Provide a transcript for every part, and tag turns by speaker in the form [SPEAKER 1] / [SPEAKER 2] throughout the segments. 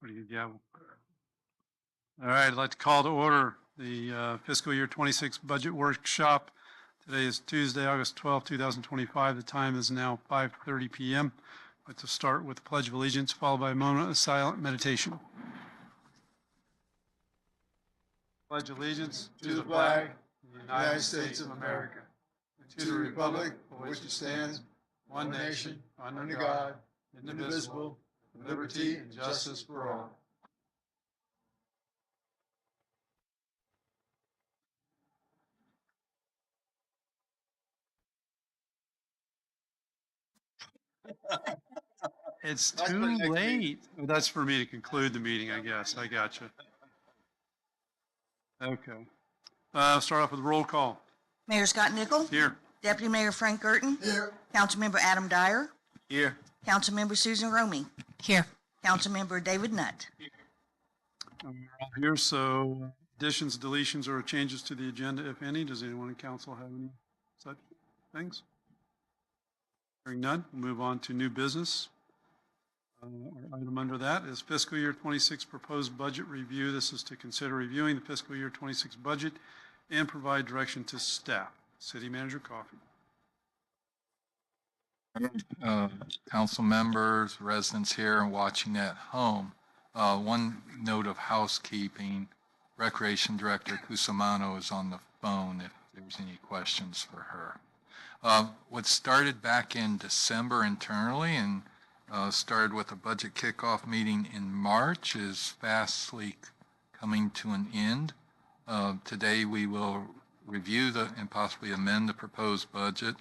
[SPEAKER 1] Pretty good gavel. All right, I'd like to call to order the fiscal year 26 budget workshop. Today is Tuesday, August 12, 2025. The time is now 5:30 p.m. I'd like to start with the Pledge of Allegiance, followed by a moment of silent meditation. Pledge allegiance
[SPEAKER 2] to the flag of the United States of America, and to the republic for which it stands, one nation, under God, indivisible, with liberty and justice for all.
[SPEAKER 1] It's too late. Oh, that's for me to conclude the meeting, I guess. I got you. Okay. Start off with roll call.
[SPEAKER 3] Mayor Scott Nichol.
[SPEAKER 1] Here.
[SPEAKER 3] Deputy Mayor Frank Gerton.
[SPEAKER 2] Here.
[SPEAKER 3] Councilmember Adam Dyer.
[SPEAKER 1] Here.
[SPEAKER 3] Councilmember Susan Romey.
[SPEAKER 4] Here.
[SPEAKER 3] Councilmember David Nutt.
[SPEAKER 1] We're all here, so additions, deletions, or changes to the agenda, if any. Does anyone in council have any such things? Hearing none, we'll move on to new business. Our item under that is fiscal year 26 proposed budget review. This is to consider reviewing the fiscal year 26 budget and provide direction to staff. City Manager Coffey.
[SPEAKER 5] Council members, residents here and watching at home. One note of housekeeping, Recreation Director Cusimano is on the phone if there's any questions for her. What started back in December internally and started with a budget kickoff meeting in March is fastly coming to an end. Today we will review and possibly amend the proposed budget.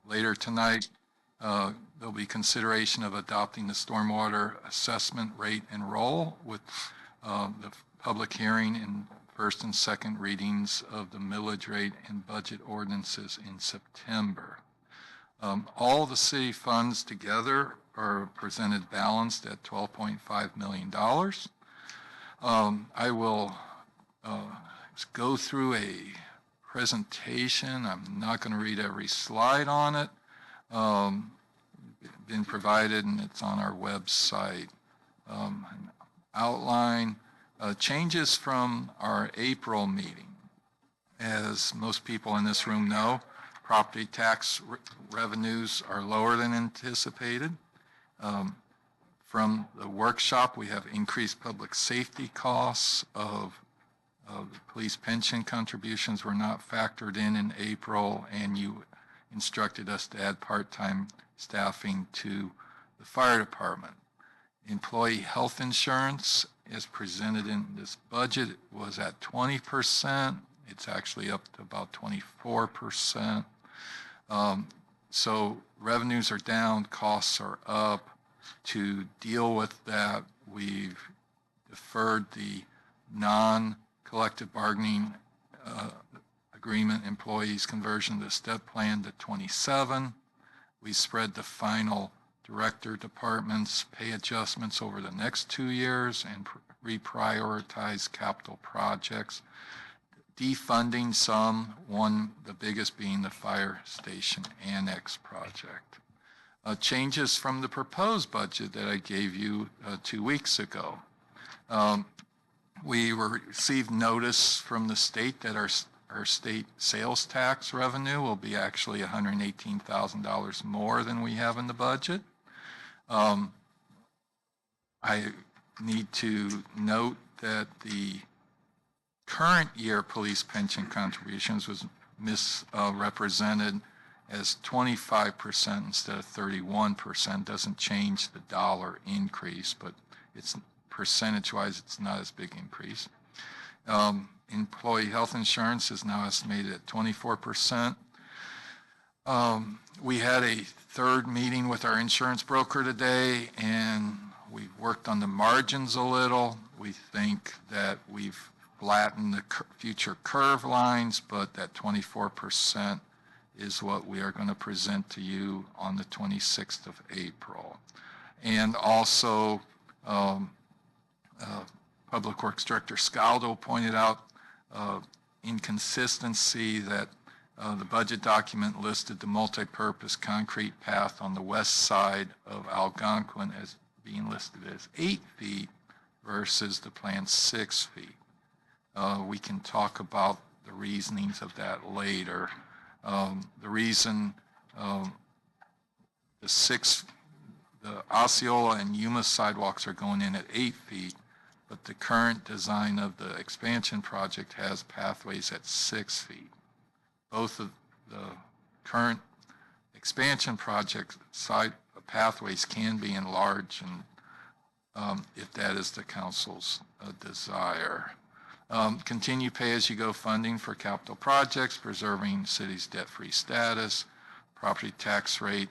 [SPEAKER 5] Later tonight, there'll be consideration of adopting the stormwater assessment rate and roll with the public hearing and first and second readings of the millage rate and budget ordinances in September. All the city funds together are presented balanced at $12.5 million. I will go through a presentation. I'm not going to read every slide on it. Been provided and it's on our website. An outline, changes from our April meeting. As most people in this room know, property tax revenues are lower than anticipated. From the workshop, we have increased public safety costs of the police pension contributions were not factored in April, and you instructed us to add part-time staffing to the fire department. Employee health insurance, as presented in this budget, was at 20%. It's actually up to about 24%. So revenues are down, costs are up. To deal with that, we've deferred the non-collective bargaining agreement employees conversion to step plan to 27. We spread the final director departments pay adjustments over the next 2 years and reprioritize capital projects. Defunding some, the biggest being the fire station annex project. Changes from the proposed budget that I gave you 2 weeks ago. We received notice from the state that our state sales tax revenue will be actually $118,000 more than we have in the budget. I need to note that the current year police pension contributions was misrepresented as 25% instead of 31%. Doesn't change the dollar increase, but it's percentage-wise, it's not as big increase. Employee health insurance is now estimated at 24%. We had a third meeting with our insurance broker today, and we worked on the margins a little. We think that we've flattened the future curve lines, but that 24% is what we are going to present to you on the 26th of April. And also, Public Works Director Scaldo pointed out inconsistency that the budget document listed the multi-purpose concrete path on the west side of Algonquin as being listed as 8 feet, versus the planned 6 feet. We can talk about the reasonings of that later. The reason the Osceola and Yuma sidewalks are going in at 8 feet, but the current design of the expansion project has pathways at 6 feet. Both of the current expansion project side pathways can be enlarged, and if that is the council's desire. Continue pay-as-you-go funding for capital projects, preserving city's debt-free status, property tax rate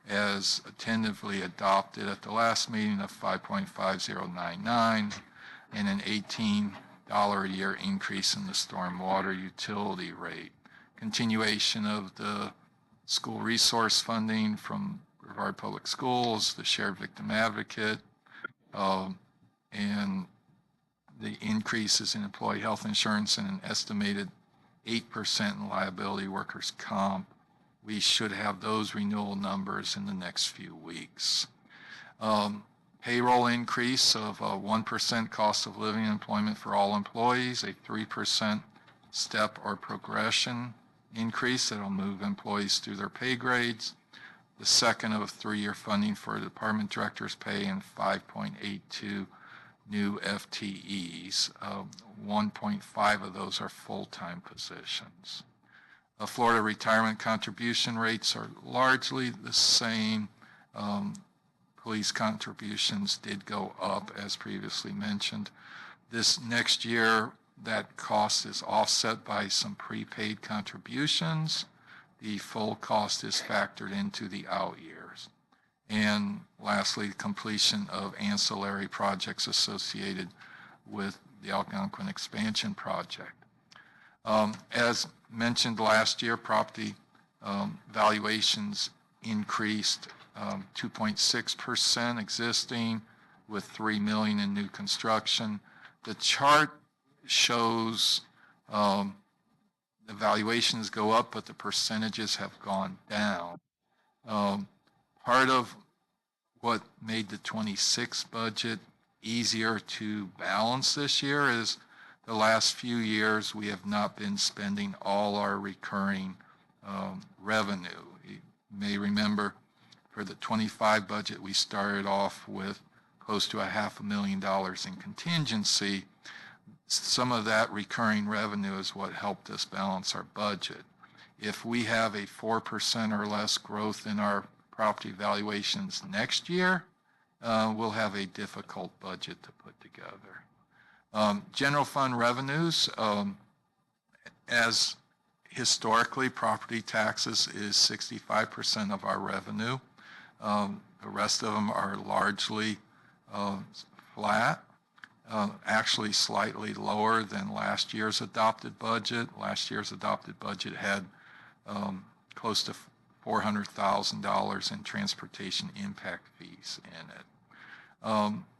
[SPEAKER 5] as tentatively adopted at the last meeting of 5.5099, and an $18 a year increase in the stormwater utility rate. Continuation of the school resource funding from Brevard Public Schools, the Shared Victim Advocate, and the increases in employee health insurance and an estimated 8% in liability workers' comp. We should have those renewal numbers in the next few weeks. Payroll increase of 1% cost of living employment for all employees, a 3% step or progression increase that will move employees through their pay grades. The second of 3-year funding for department directors' pay, and 5.82 new FTEs. 1.5 of those are full-time positions. Florida retirement contribution rates are largely the same. Police contributions did go up, as previously mentioned. This next year, that cost is offset by some prepaid contributions. The full cost is factored into the out years. And lastly, completion of ancillary projects associated with the Algonquin expansion project. As mentioned last year, property valuations increased 2.6% existing, with $3 million in new construction. The chart shows the valuations go up, but the percentages have gone down. Part of what made the 26 budget easier to balance this year is the last few years we have not been spending all our recurring revenue. You may remember for the 25 budget we started off with close to $500,000 in contingency. Some of that recurring revenue is what helped us balance our budget. If we have a 4% or less growth in our property valuations next year, we'll have a difficult budget to put together. General fund revenues, as historically, property taxes is 65% of our revenue. The rest of them are largely flat, actually slightly lower than last year's adopted budget. Last year's adopted budget had close to $400,000 in transportation impact fees in it.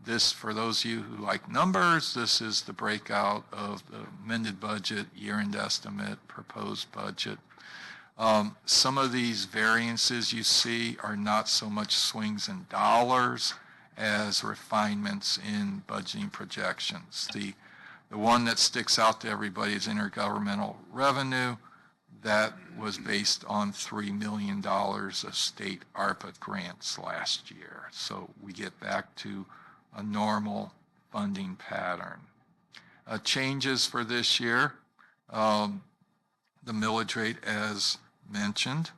[SPEAKER 5] This, for those of you who like numbers, this is the breakout of the amended budget, year-end estimate, proposed budget. Some of these variances you see are not so much swings in dollars as refinements in budgeting projections. The one that sticks out to everybody is intergovernmental revenue. That was based on $3 million of state ARPA grants last year. So we get back to a normal funding pattern. Changes for this year, the millage rate as mentioned.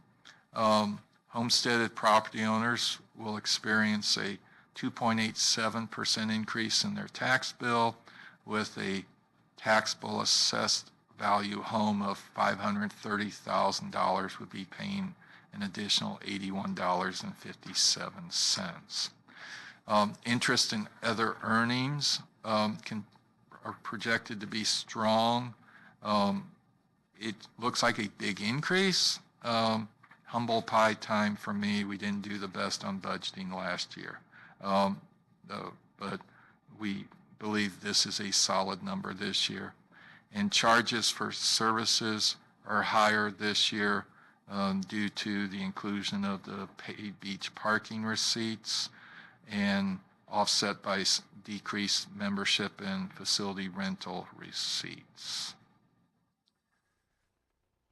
[SPEAKER 5] Homesteaded property owners will experience a 2.87% increase in their tax bill, with a taxable assessed value home of $530,000 would be paying an additional $81.57. Interest and other earnings are projected to be strong. It looks like a big increase. Humble pie time for me. We didn't do the best on budgeting last year. But we believe this is a solid number this year. And charges for services are higher this year due to the inclusion of the paid beach parking receipts and offset by decreased membership and facility rental receipts.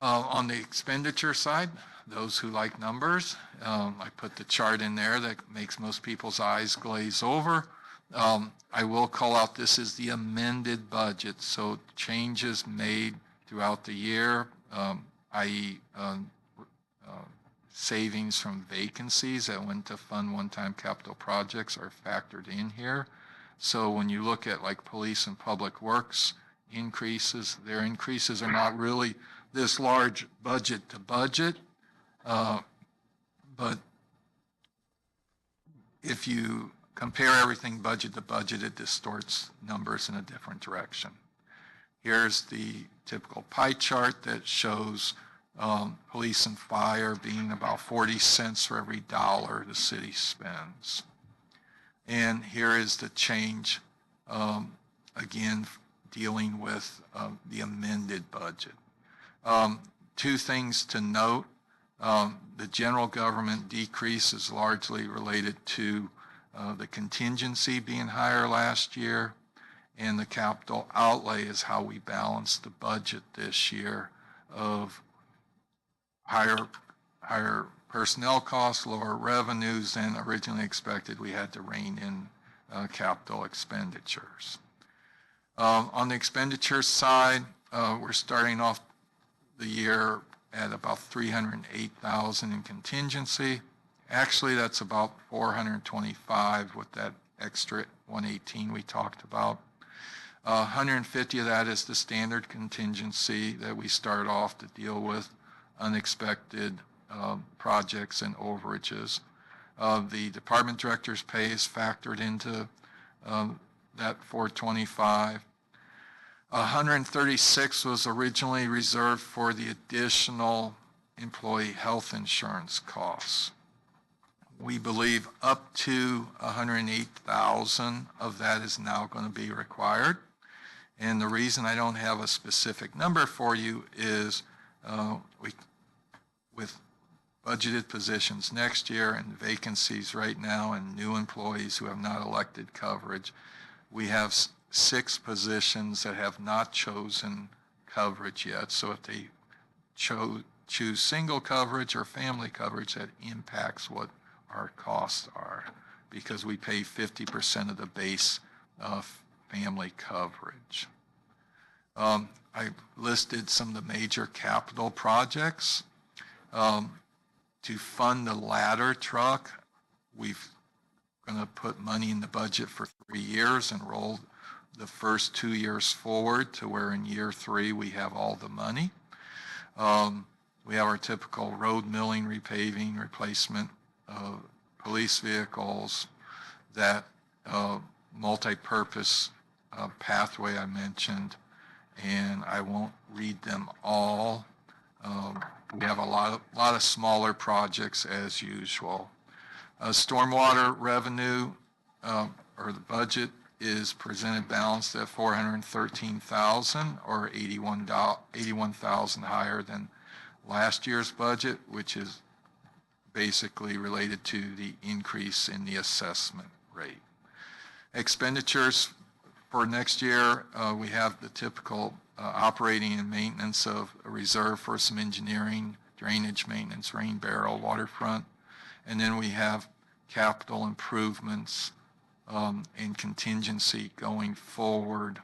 [SPEAKER 5] On the expenditure side, those who like numbers, I put the chart in there that makes most people's eyes glaze over. I will call out this is the amended budget, so changes made throughout the year, i.e. Savings from vacancies that went to fund one-time capital projects are factored in here. So when you look at like police and public works increases, their increases are not really this large budget to budget, but if you compare everything budget to budget, it distorts numbers in a different direction. Here's the typical pie chart that shows police and fire being about 40 cents for every dollar the city spends. And here is the change, again, dealing with the amended budget. Two things to note. The general government decrease is largely related to the contingency being higher last year, and the capital outlay is how we balance the budget this year of higher personnel costs, lower revenues than originally expected. We had to rein in capital expenditures. On the expenditure side, we're starting off the year at about $308,000 in contingency. Actually, that's about $425 with that extra $118 we talked about. $150 of that is the standard contingency that we start off to deal with unexpected projects and overages. The department director's pay is factored into that $425. $136 was originally reserved for the additional employee health insurance costs. We believe up to $108,000 of that is now going to be required. And the reason I don't have a specific number for you is with budgeted positions next year and vacancies right now and new employees who have not elected coverage, we have 6 positions that have not chosen coverage yet. So if they choose single coverage or family coverage, that impacts what our costs are because we pay 50% of the base family coverage. I listed some of the major capital projects. To fund the ladder truck, we're going to put money in the budget for 3 years and roll the first 2 years forward to where in year 3 we have all the money. We have our typical road milling, repaving, replacement of police vehicles, that multi-purpose pathway I mentioned, and I won't read them all. We have a lot of smaller projects as usual. Stormwater revenue, or the budget, is presented balanced at $413,000 or $81,000 higher than last year's budget, which is basically related to the increase in the assessment rate. Expenditures for next year, we have the typical operating and maintenance of a reserve for some engineering, drainage maintenance, rain barrel, waterfront, and then we have capital improvements and contingency going forward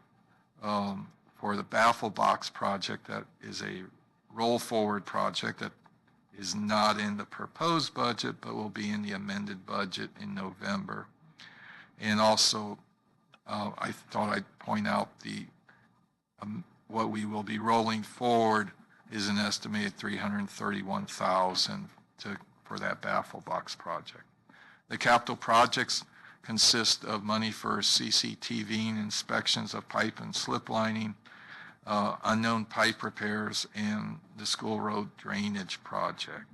[SPEAKER 5] for the baffle box project. That is a roll forward project that is not in the proposed budget but will be in the amended budget in November. And also I thought I'd point out the what we will be rolling forward is an estimated $331,000 for that baffle box project. The capital projects consist of money for CCTV and inspections of pipe and slip lining, unknown pipe repairs, and the school road drainage project.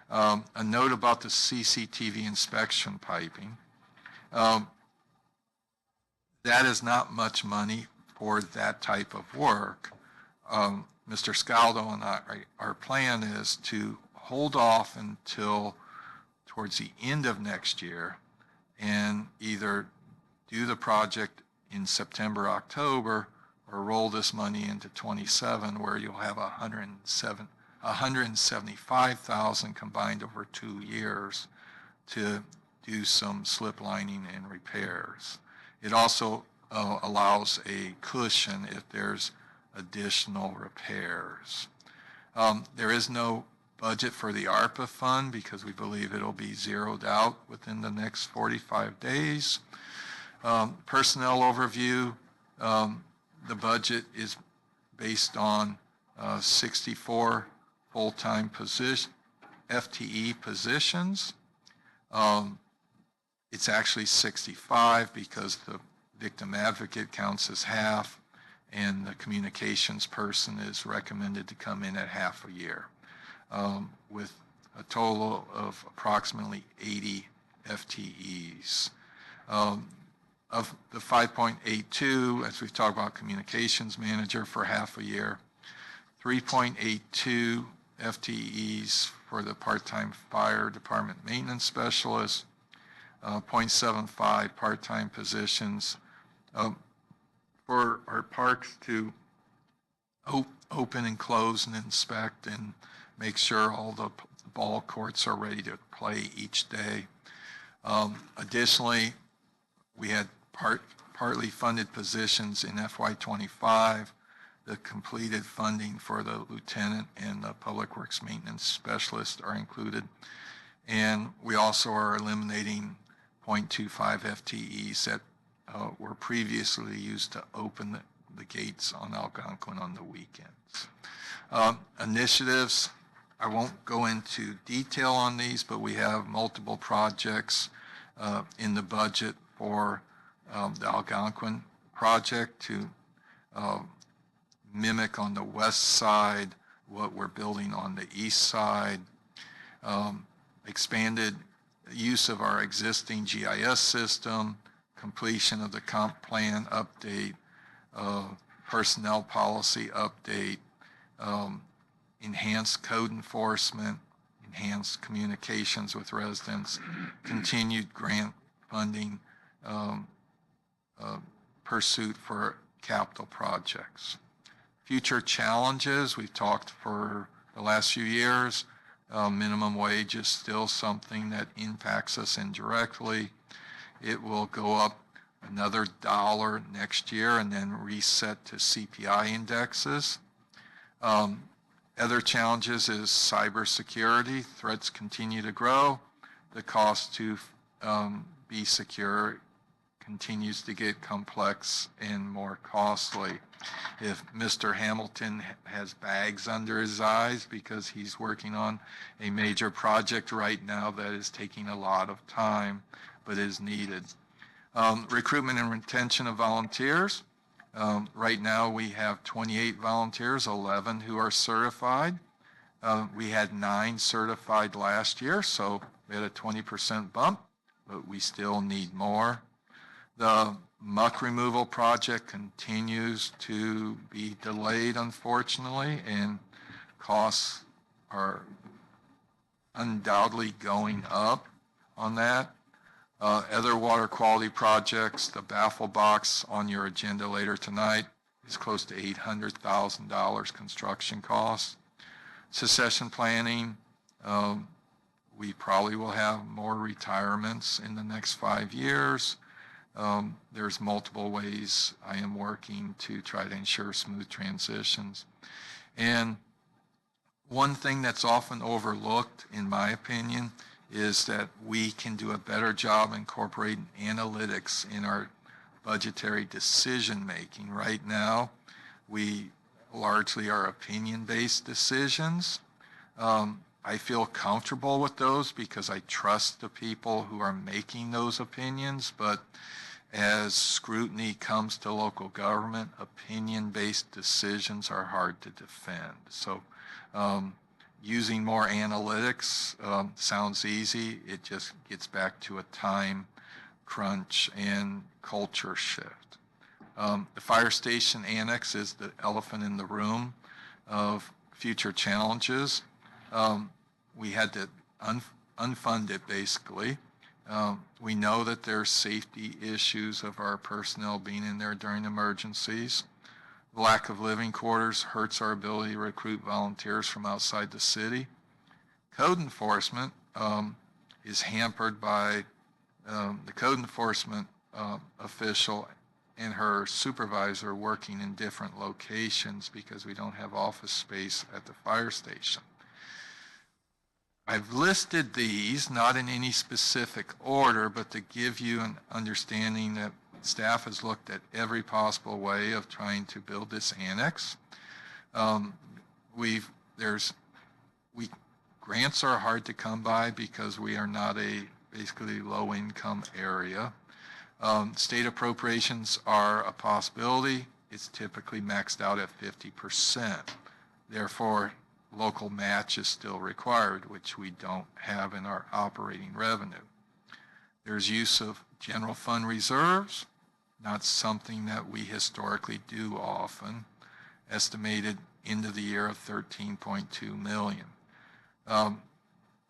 [SPEAKER 5] A note about the CCTV inspection piping. That is not much money for that type of work. Mr. Scaldo and our plan is to hold off until towards the end of next year and either do the project in September, October, or roll this money into 27 where you'll have 175,000 combined over 2 years to do some slip lining and repairs. It also allows a cushion if there's additional repairs. There is no budget for the ARPA fund because we believe it'll be zeroed out within the next 45 days. Personnel overview, the budget is based on 64 full-time FTE positions. It's actually 65 because the victim advocate counts as half, and the communications person is recommended to come in at half a year, with a total of approximately 80 FTEs. Of the 5.82, as we've talked about, communications manager for half a year, 3.82 FTEs for the part-time fire department maintenance specialist, 0.75 part-time positions for our parks to open and close and inspect and make sure all the ball courts are ready to play each day. Additionally, we had partly funded positions in FY25. The completed funding for the lieutenant and the public works maintenance specialist are included. And we also are eliminating 0.25 FTEs that were previously used to open the gates on Algonquin on the weekends. Initiatives, I won't go into detail on these, but we have multiple projects in the budget for the Algonquin project to mimic on the west side what we're building on the east side. Expanded use of our existing GIS system, completion of the comp plan update, personnel policy update, enhanced code enforcement, enhanced communications with residents, continued grant funding, pursuit for capital projects. Future challenges, we've talked for the last few years. Minimum wage is still something that impacts us indirectly. It will go up another $1 next year and then reset to CPI indexes. Other challenges is cybersecurity. Threats continue to grow. The cost to be secure continues to get complex and more costly. If Mr. Hamilton has bags under his eyes because he's working on a major project right now that is taking a lot of time but is needed. Recruitment and retention of volunteers. Right now we have 28 volunteers, 11 who are certified. We had 9 certified last year, so we had a 20% bump, but we still need more. The muck removal project continues to be delayed, unfortunately, and costs are undoubtedly going up on that. Other water quality projects, the baffle box on your agenda later tonight is close to $800,000 construction costs. Succession planning, we probably will have more retirements in the next 5 years. There's multiple ways I am working to try to ensure smooth transitions. And one thing that's often overlooked, in my opinion, is that we can do a better job incorporating analytics in our budgetary decision making. Right now, we largely are opinion-based decisions. I feel comfortable with those because I trust the people who are making those opinions, but as scrutiny comes to local government, opinion-based decisions are hard to defend. So using more analytics sounds easy. It just gets back to a time crunch and culture shift. The fire station annex is the elephant in the room of future challenges. We had to unfund it basically. We know that there's safety issues of our personnel being in there during emergencies. The lack of living quarters hurts our ability to recruit volunteers from outside the city. Code enforcement is hampered by the code enforcement official and her supervisor working in different locations because we don't have office space at the fire station. I've listed these, not in any specific order, but to give you an understanding that staff has looked at every possible way of trying to build this annex. Grants are hard to come by because we are not a basically low-income area. State appropriations are a possibility. It's typically maxed out at 50%. Therefore, local match is still required, which we don't have in our operating revenue. There's use of general fund reserves, not something that we historically do often, estimated into the year of $13.2 million.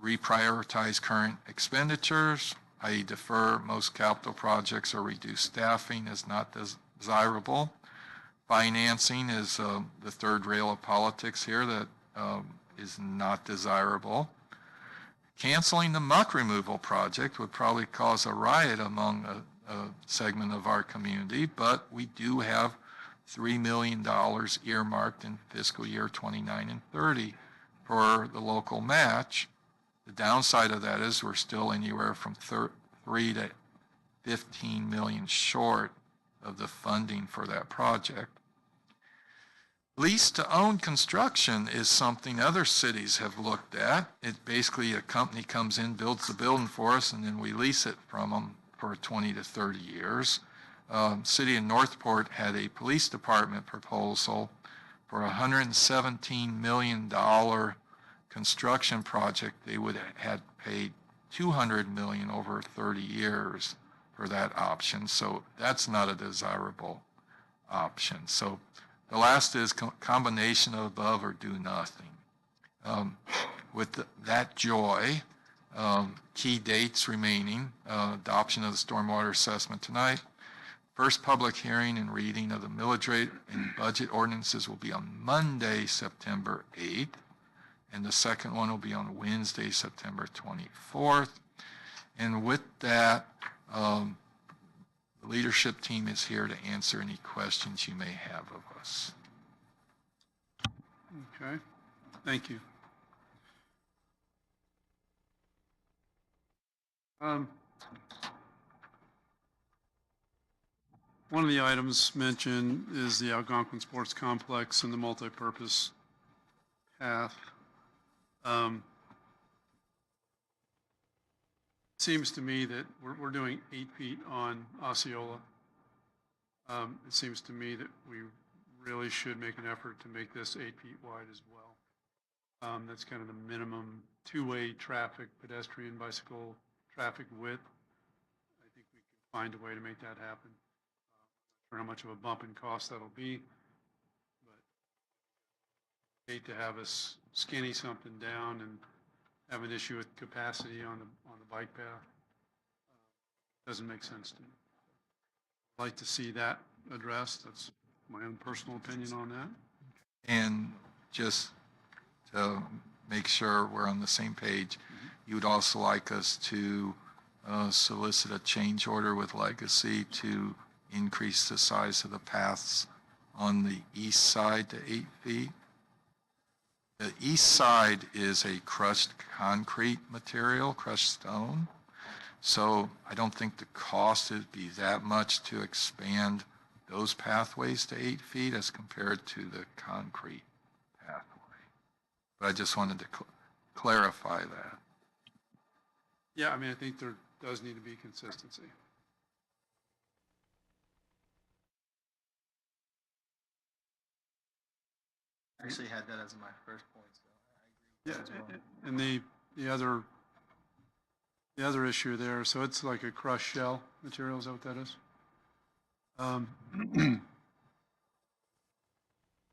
[SPEAKER 5] Reprioritize current expenditures, i.e. defer most capital projects or reduce staffing is not desirable. Financing is the third rail of politics here that is not desirable. Canceling the muck removal project would probably cause a riot among a segment of our community, but we do have $3 million earmarked in fiscal year 29 and 30 for the local match. The downside of that is we're still anywhere from 3 to 15 million short of the funding for that project. Lease to own construction is something other cities have looked at. It basically, a company comes in, builds the building for us, and then we lease it from them for 20 to 30 years. City of Northport had a police department proposal for a $117 million construction project. They would have paid $200 million over 30 years for that option. So that's not a desirable option. So the last is combination of above or do nothing. With that joy, key dates remaining, adoption of the stormwater assessment tonight. First public hearing and reading of the millage rate and budget ordinances will be on Monday, September 8th. And the second one will be on Wednesday, September 24th. And with that, the leadership team is here to answer any questions you may have of us.
[SPEAKER 1] Okay, thank you. One of the items mentioned is the Algonquin Sports Complex and the multipurpose path. It seems to me that we're doing 8 feet on Osceola. It seems to me that we really should make an effort to make this 8 feet wide as well. That's kind of the minimum two-way traffic, pedestrian, bicycle traffic width. I think we can find a way to make that happen. Not sure how much of a bump in cost that'll be, but hate to have us skinny something down and have an issue with capacity on the bike path. Doesn't make sense to me. I'd like to see that addressed. That's my own personal opinion on that.
[SPEAKER 5] And just to make sure we're on the same page, you would also like us to solicit a change order with Legacy to increase the size of the paths on the east side to 8 feet. The east side is a crushed concrete material, crushed stone. So I don't think the cost would be that much to expand those pathways to 8 feet as compared to the concrete pathway. But I just wanted to clarify that.
[SPEAKER 1] Yeah, I mean, I think there does need to be consistency.
[SPEAKER 2] Actually had that as my first point, so I agree with that as well.
[SPEAKER 1] And the other issue there, so it's like a crushed shell material, is that what that is?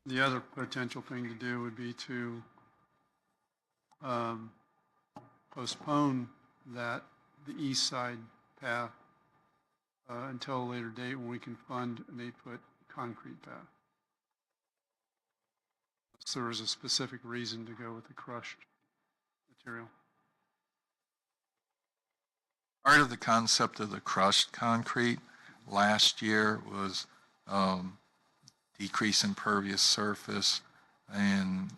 [SPEAKER 1] The other potential thing to do would be to postpone that the east side path until a later date when we can fund an 8-foot concrete path. So there was a specific reason to go with the crushed material.
[SPEAKER 5] Part of the concept of the crushed concrete last year was decrease impervious surface and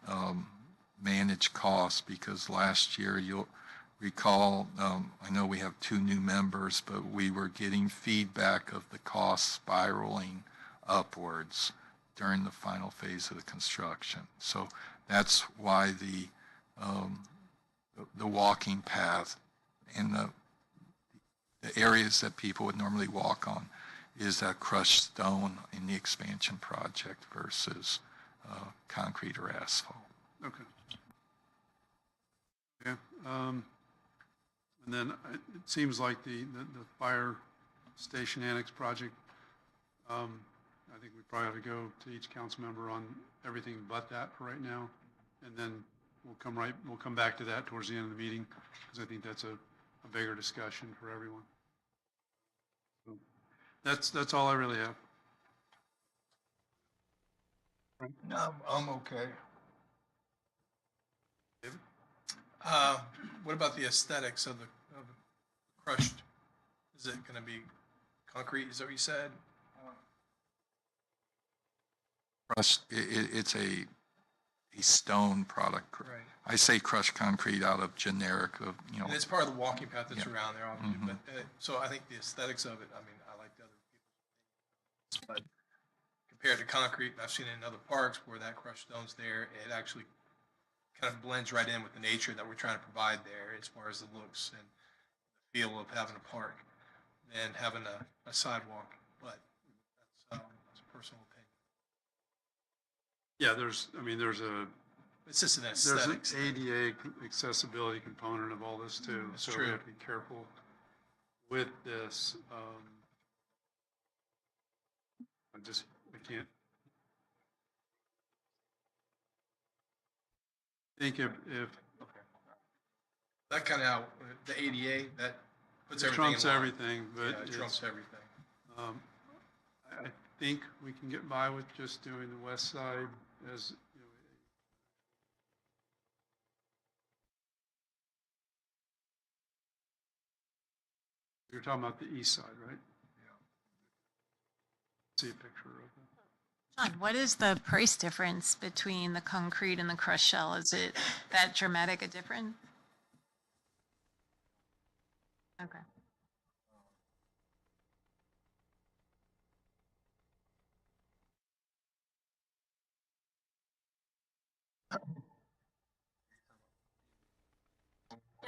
[SPEAKER 5] manage costs, because last year, you'll recall, I know we have 2 new members, but we were getting feedback of the costs spiraling upwards during the final phase of the construction. So that's why the walking path and the areas that people would normally walk on is that crushed stone in the expansion project versus concrete or asphalt.
[SPEAKER 1] Okay. Yeah. And then it seems like the fire station annex project, I think we probably ought to go to each council member on everything but that for right now. And then we'll come back to that towards the end of the meeting, because I think that's a bigger discussion for everyone. So that's all I really have.
[SPEAKER 2] No, I'm okay.
[SPEAKER 1] David?
[SPEAKER 4] What about the aesthetics of the crushed? Is it going to be concrete? Is that what you said?
[SPEAKER 5] Crushed, it's a stone product.
[SPEAKER 4] Right.
[SPEAKER 5] I say crushed concrete out of generic of,
[SPEAKER 4] And it's part of the walking path that's
[SPEAKER 5] Yeah.
[SPEAKER 4] around there, obviously.
[SPEAKER 5] Mhm.
[SPEAKER 4] But so I think the aesthetics of it. I mean, I like the other people, but compared to concrete, I've seen it in other parks where that crushed stone's there. It actually kind of blends right in with the nature that we're trying to provide there, as far as the looks and the feel of having a park than having a sidewalk. But that's a personal opinion.
[SPEAKER 1] Yeah, there's
[SPEAKER 4] It's just an
[SPEAKER 1] an
[SPEAKER 4] aesthetics.
[SPEAKER 1] ADA accessibility component of all this too.
[SPEAKER 4] That's
[SPEAKER 1] So
[SPEAKER 4] true.
[SPEAKER 1] we have to be careful with this. I can't think if
[SPEAKER 4] That kind of the ADA that puts
[SPEAKER 1] it
[SPEAKER 4] everything
[SPEAKER 1] trumps
[SPEAKER 4] in line.
[SPEAKER 1] everything, but
[SPEAKER 4] Yeah, it trumps everything.
[SPEAKER 1] I think we can get by with just doing the west side as, you know, you're talking about the east side, right? Yeah. See a picture of it.
[SPEAKER 6] John, what is the price difference between the concrete and the crushed shell? Is it that dramatic a difference? Okay.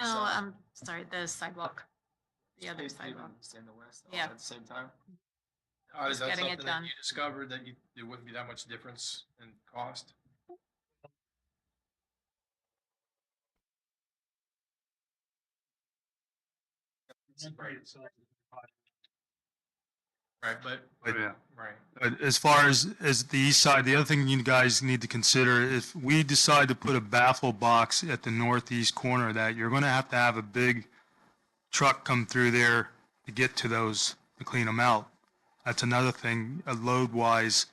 [SPEAKER 6] No, I'm sorry, the sidewalk, the other sidewalk.
[SPEAKER 7] And the west all
[SPEAKER 6] Yeah.
[SPEAKER 7] at the same time.
[SPEAKER 4] Is that
[SPEAKER 6] getting it
[SPEAKER 4] something that
[SPEAKER 6] done.
[SPEAKER 4] you discovered that there wouldn't be that much difference in cost? Right, but,
[SPEAKER 1] Oh, yeah.
[SPEAKER 4] right.
[SPEAKER 2] But as far as the east side, the other thing you guys need to consider, if we decide to put a baffle box at the northeast corner of that, you're going to have a big truck come through there to get to those, to clean them out. That's another thing, load-wise,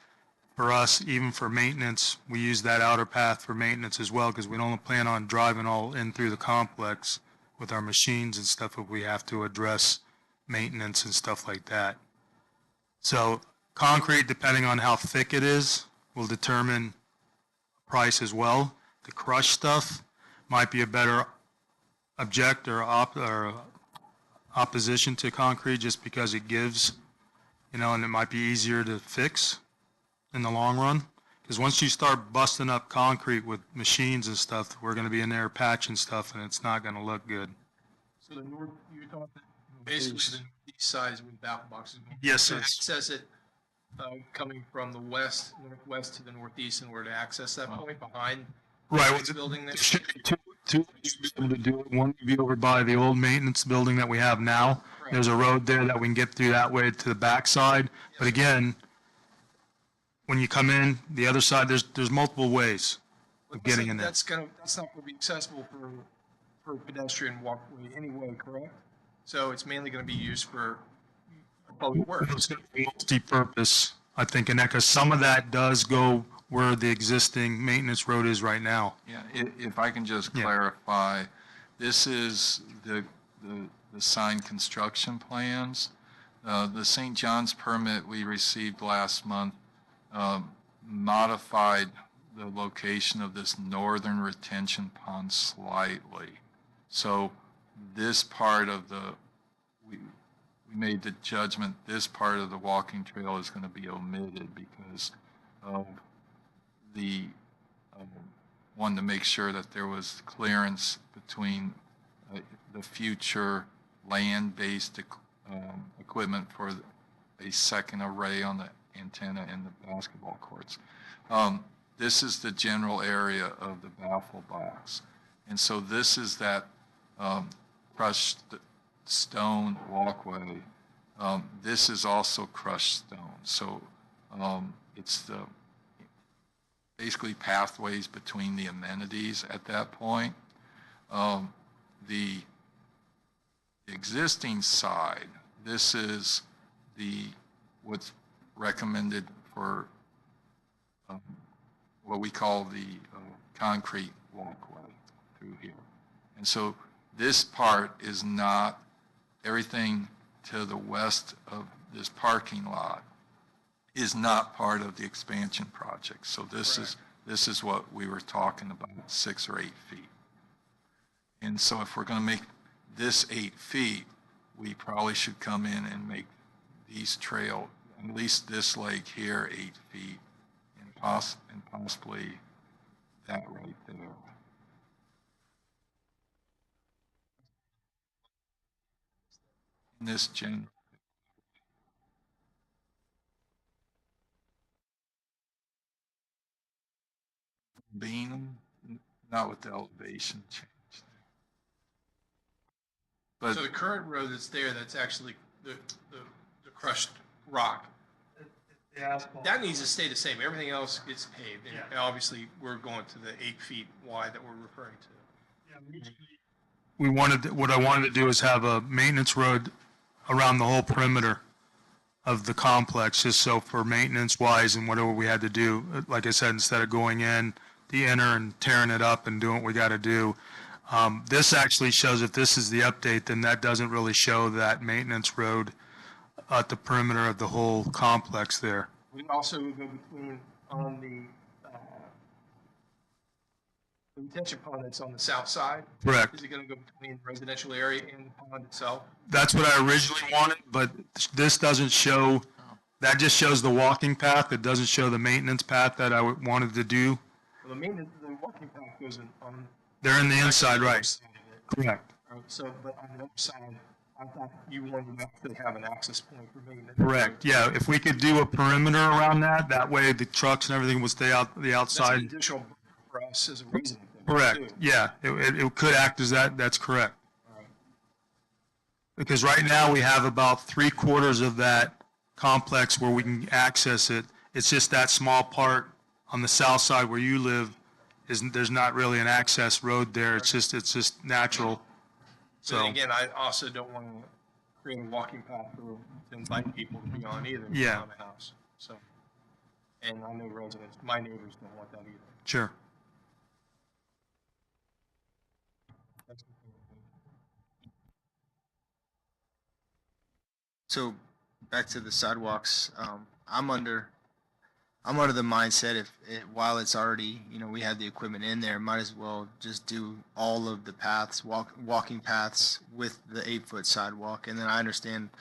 [SPEAKER 2] for us, even for maintenance, we use that outer path for maintenance as well, because we don't plan on driving all in through the complex with our machines and stuff if we have to address maintenance and stuff like that. So concrete, depending on how thick it is, will determine price as well. The crushed stuff might be a better opposition to concrete just because it gives, and it might be easier to fix in the long run. Because once you start busting up concrete with machines and stuff, we're going to be in there patching stuff and it's not going to look good.
[SPEAKER 4] So the north, you're talking about basically the east side is with baffle boxes.
[SPEAKER 2] Yes,
[SPEAKER 4] To
[SPEAKER 2] it's-
[SPEAKER 4] access it, coming from the northwest to the northeast, in order to access that point behind
[SPEAKER 2] Right.
[SPEAKER 4] the next building there.
[SPEAKER 2] Two ways to be able to do it. One would be over by the old maintenance building that we have now. There's a road there that we can get through that way to the backside. But again, when you come in, the other side, there's multiple ways of getting in there.
[SPEAKER 4] That's not going to be accessible for pedestrian walkway anyway, correct? So it's mainly going to be used for public works.
[SPEAKER 2] It's gonna be multi-purpose, I think, and that, because some of that does go where the existing maintenance road is right now.
[SPEAKER 5] Yeah, if I can just
[SPEAKER 2] Yeah.
[SPEAKER 5] clarify, this is the signed construction plans. The St. John's permit we received last month modified the location of this northern retention pond slightly. So this part of we made the judgment, this part of the walking trail is going to be omitted because of the wanted to make sure that there was clearance between the future land-based equipment for a second array on the antenna in the basketball courts. This is the general area of the baffle box. And so this is that crushed stone walkway. This is also crushed stone. So it's the basically pathways between the amenities at that point. The existing side, this is what's recommended for what we call the concrete walkway through here. And so this part is not, everything to the west of this parking lot is not part of the expansion project. So this is what we were talking about, 6 or 8 feet. And so if we're going to make this 8 feet, we probably should come in and make these trail, at least this leg here, 8 feet, and possibly that right there. In this general. Being, not with the elevation change. But
[SPEAKER 4] So the current road that's there, that's actually the crushed rock, that needs to stay the same. Everything else gets paved. And obviously, we're going to the 8 feet wide that we're referring to.
[SPEAKER 2] What I wanted to do is have a maintenance road around the whole perimeter of the complex, just so for maintenance wise and whatever we had to do, like I said, instead of going in the inner and tearing it up and doing what we got to do. This actually shows, if this is the update, then that doesn't really show that maintenance road at the perimeter of the whole complex there.
[SPEAKER 4] We also go between on the retention pond that's on the south side.
[SPEAKER 2] Correct.
[SPEAKER 4] Is it going to go between the residential area and the pond itself?
[SPEAKER 2] That's what I originally wanted, but this doesn't show, that just shows the walking path. It doesn't show the maintenance path that I wanted to do.
[SPEAKER 4] Well, the maintenance, the walking path goes on.
[SPEAKER 2] They're in the inside,
[SPEAKER 4] other
[SPEAKER 2] right?
[SPEAKER 4] side of it.
[SPEAKER 2] Correct.
[SPEAKER 4] So, but on the other side, I thought you wanted to actually have an access point for maintenance.
[SPEAKER 2] Correct, yeah. If we could do a perimeter around that, that way the trucks and everything would stay out the
[SPEAKER 4] That's an
[SPEAKER 2] outside.
[SPEAKER 4] additional buffer for us as a resident.
[SPEAKER 2] Correct, yeah. It could act as that, that's correct.
[SPEAKER 4] All right.
[SPEAKER 2] Because right now, we have about 3/4 of that complex where we can access it. It's just that small part on the south side where you live, there's not really an access road there. It's just natural.
[SPEAKER 4] So
[SPEAKER 2] So,
[SPEAKER 4] again, I also don't want to create a walking path to invite people to be on either.
[SPEAKER 2] Yeah.
[SPEAKER 4] Around the house. So, and I know residents, my neighbors don't want that either.
[SPEAKER 2] sure.
[SPEAKER 7] So back to the sidewalks, I'm under the mindset while it's already, we have the equipment in there, might as well just do all of the paths, walking paths with the 8-foot sidewalk. And then I understand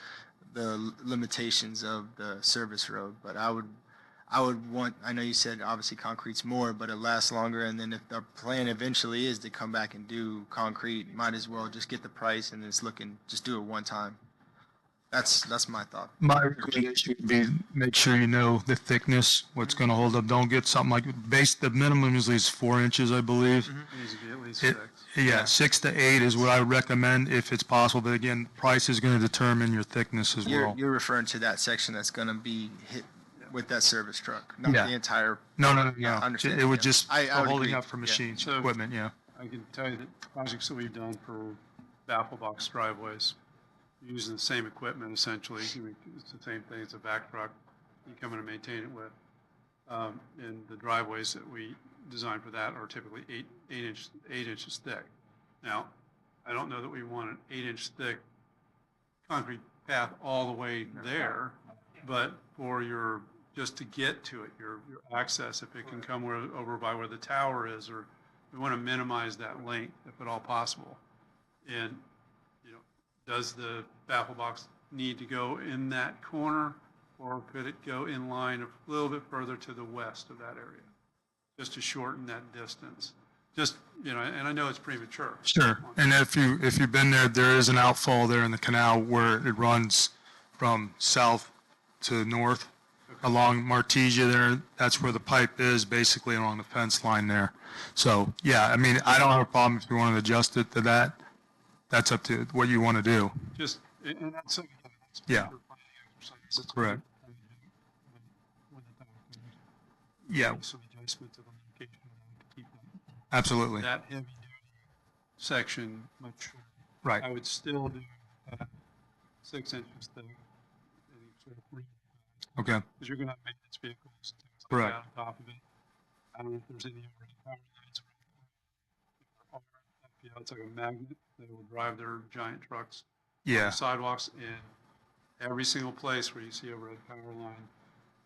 [SPEAKER 7] the limitations of the service road, but I would want, I know you said obviously concrete's more, but it lasts longer. And then if the plan eventually is to come back and do concrete, might as well just get the price and just do it one time. That's my thought.
[SPEAKER 2] My recommendation would be make sure you know the thickness, what's going to hold up. Don't get something like the minimum usually is 4 inches, I believe.
[SPEAKER 1] It needs to be at least
[SPEAKER 2] It-
[SPEAKER 1] 6.
[SPEAKER 2] Yeah, 6 to 8 is what I would recommend if it's possible. But again, price is going to determine your thickness as well.
[SPEAKER 7] You're referring to that section that's going to be hit with that service truck, not
[SPEAKER 2] Yeah.
[SPEAKER 7] the entire.
[SPEAKER 2] No.
[SPEAKER 7] I understand,
[SPEAKER 2] It would
[SPEAKER 7] yeah.
[SPEAKER 2] just
[SPEAKER 7] I would
[SPEAKER 2] holding
[SPEAKER 7] agree,
[SPEAKER 2] up for
[SPEAKER 7] yeah.
[SPEAKER 2] machines,
[SPEAKER 1] So-
[SPEAKER 2] equipment, yeah.
[SPEAKER 1] I can tell you that projects that we've done for baffle box driveways, using the same equipment essentially. I mean, it's the same thing, it's a back truck you come in and maintain it with. And the driveways that we design for that are typically 8 inches thick. Now, I don't know that we want an 8-inch thick concrete path all the way there, but for your, just to get to it, your access, if it can come over by where the tower is, or we want to minimize that length if at all possible. And, you know, does the baffle box need to go in that corner, or could it go in line a little bit further to the west of that area, just to shorten that distance? Just, you know, and I know it's premature.
[SPEAKER 2] Sure. And if you've been there, there is an outfall there in the canal where it runs from south to north along Martesia there. That's where the pipe is, basically along the fence line there. So, yeah, I mean, I don't have a problem if you want to adjust it to that. That's up to what you want to do.
[SPEAKER 1] Just, and that's, again, that's
[SPEAKER 2] Yeah.
[SPEAKER 1] for planning exercise. It's
[SPEAKER 2] Correct.
[SPEAKER 1] when the time comes.
[SPEAKER 2] Yeah,
[SPEAKER 1] Some adjustment to the location to keep
[SPEAKER 2] absolutely.
[SPEAKER 1] that heavy duty section much shorter.
[SPEAKER 2] Right.
[SPEAKER 1] I would still do 6 inches thick.
[SPEAKER 2] Okay.
[SPEAKER 1] Because you're going to have maintenance vehicles and things like
[SPEAKER 2] Correct.
[SPEAKER 1] that on top of it. I don't know if there's any overhead power lines. You know, it's like a magnet that will drive their giant trucks on
[SPEAKER 2] Yeah.
[SPEAKER 1] the sidewalks, and every single place where you see overhead power line,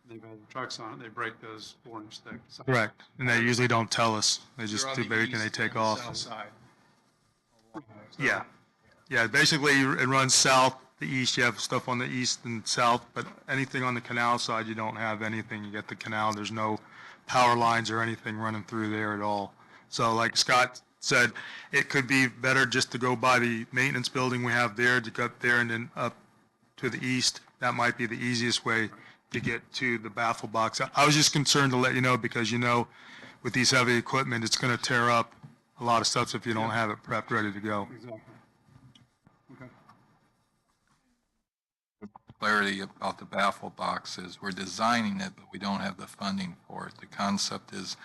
[SPEAKER 1] they've got the trucks on it, they break those 4-inch thick sidewalks.
[SPEAKER 2] Correct. And they usually don't tell us. They
[SPEAKER 4] They're
[SPEAKER 2] just
[SPEAKER 4] on
[SPEAKER 2] do
[SPEAKER 4] the
[SPEAKER 2] bacon, they
[SPEAKER 4] east
[SPEAKER 2] take
[SPEAKER 4] and the
[SPEAKER 2] off.
[SPEAKER 4] South side.
[SPEAKER 2] Yeah. Yeah, basically it runs south, the east, you have stuff on the east and south, but anything on the canal side, you don't have anything. You get the canal, there's no power lines or anything running through there at all. So like Scott said, it could be better just to go by the maintenance building we have there, to go there and then up to the east. That might be the easiest way to get to the baffle box. I was just concerned to let you know, because, you know, with these heavy equipment, it's going to tear up a lot of stuff if you don't have it prepped, ready to go.
[SPEAKER 1] Exactly. Okay.
[SPEAKER 5] Clarity about the baffle box is we're designing it, but we don't have the funding for it. The concept is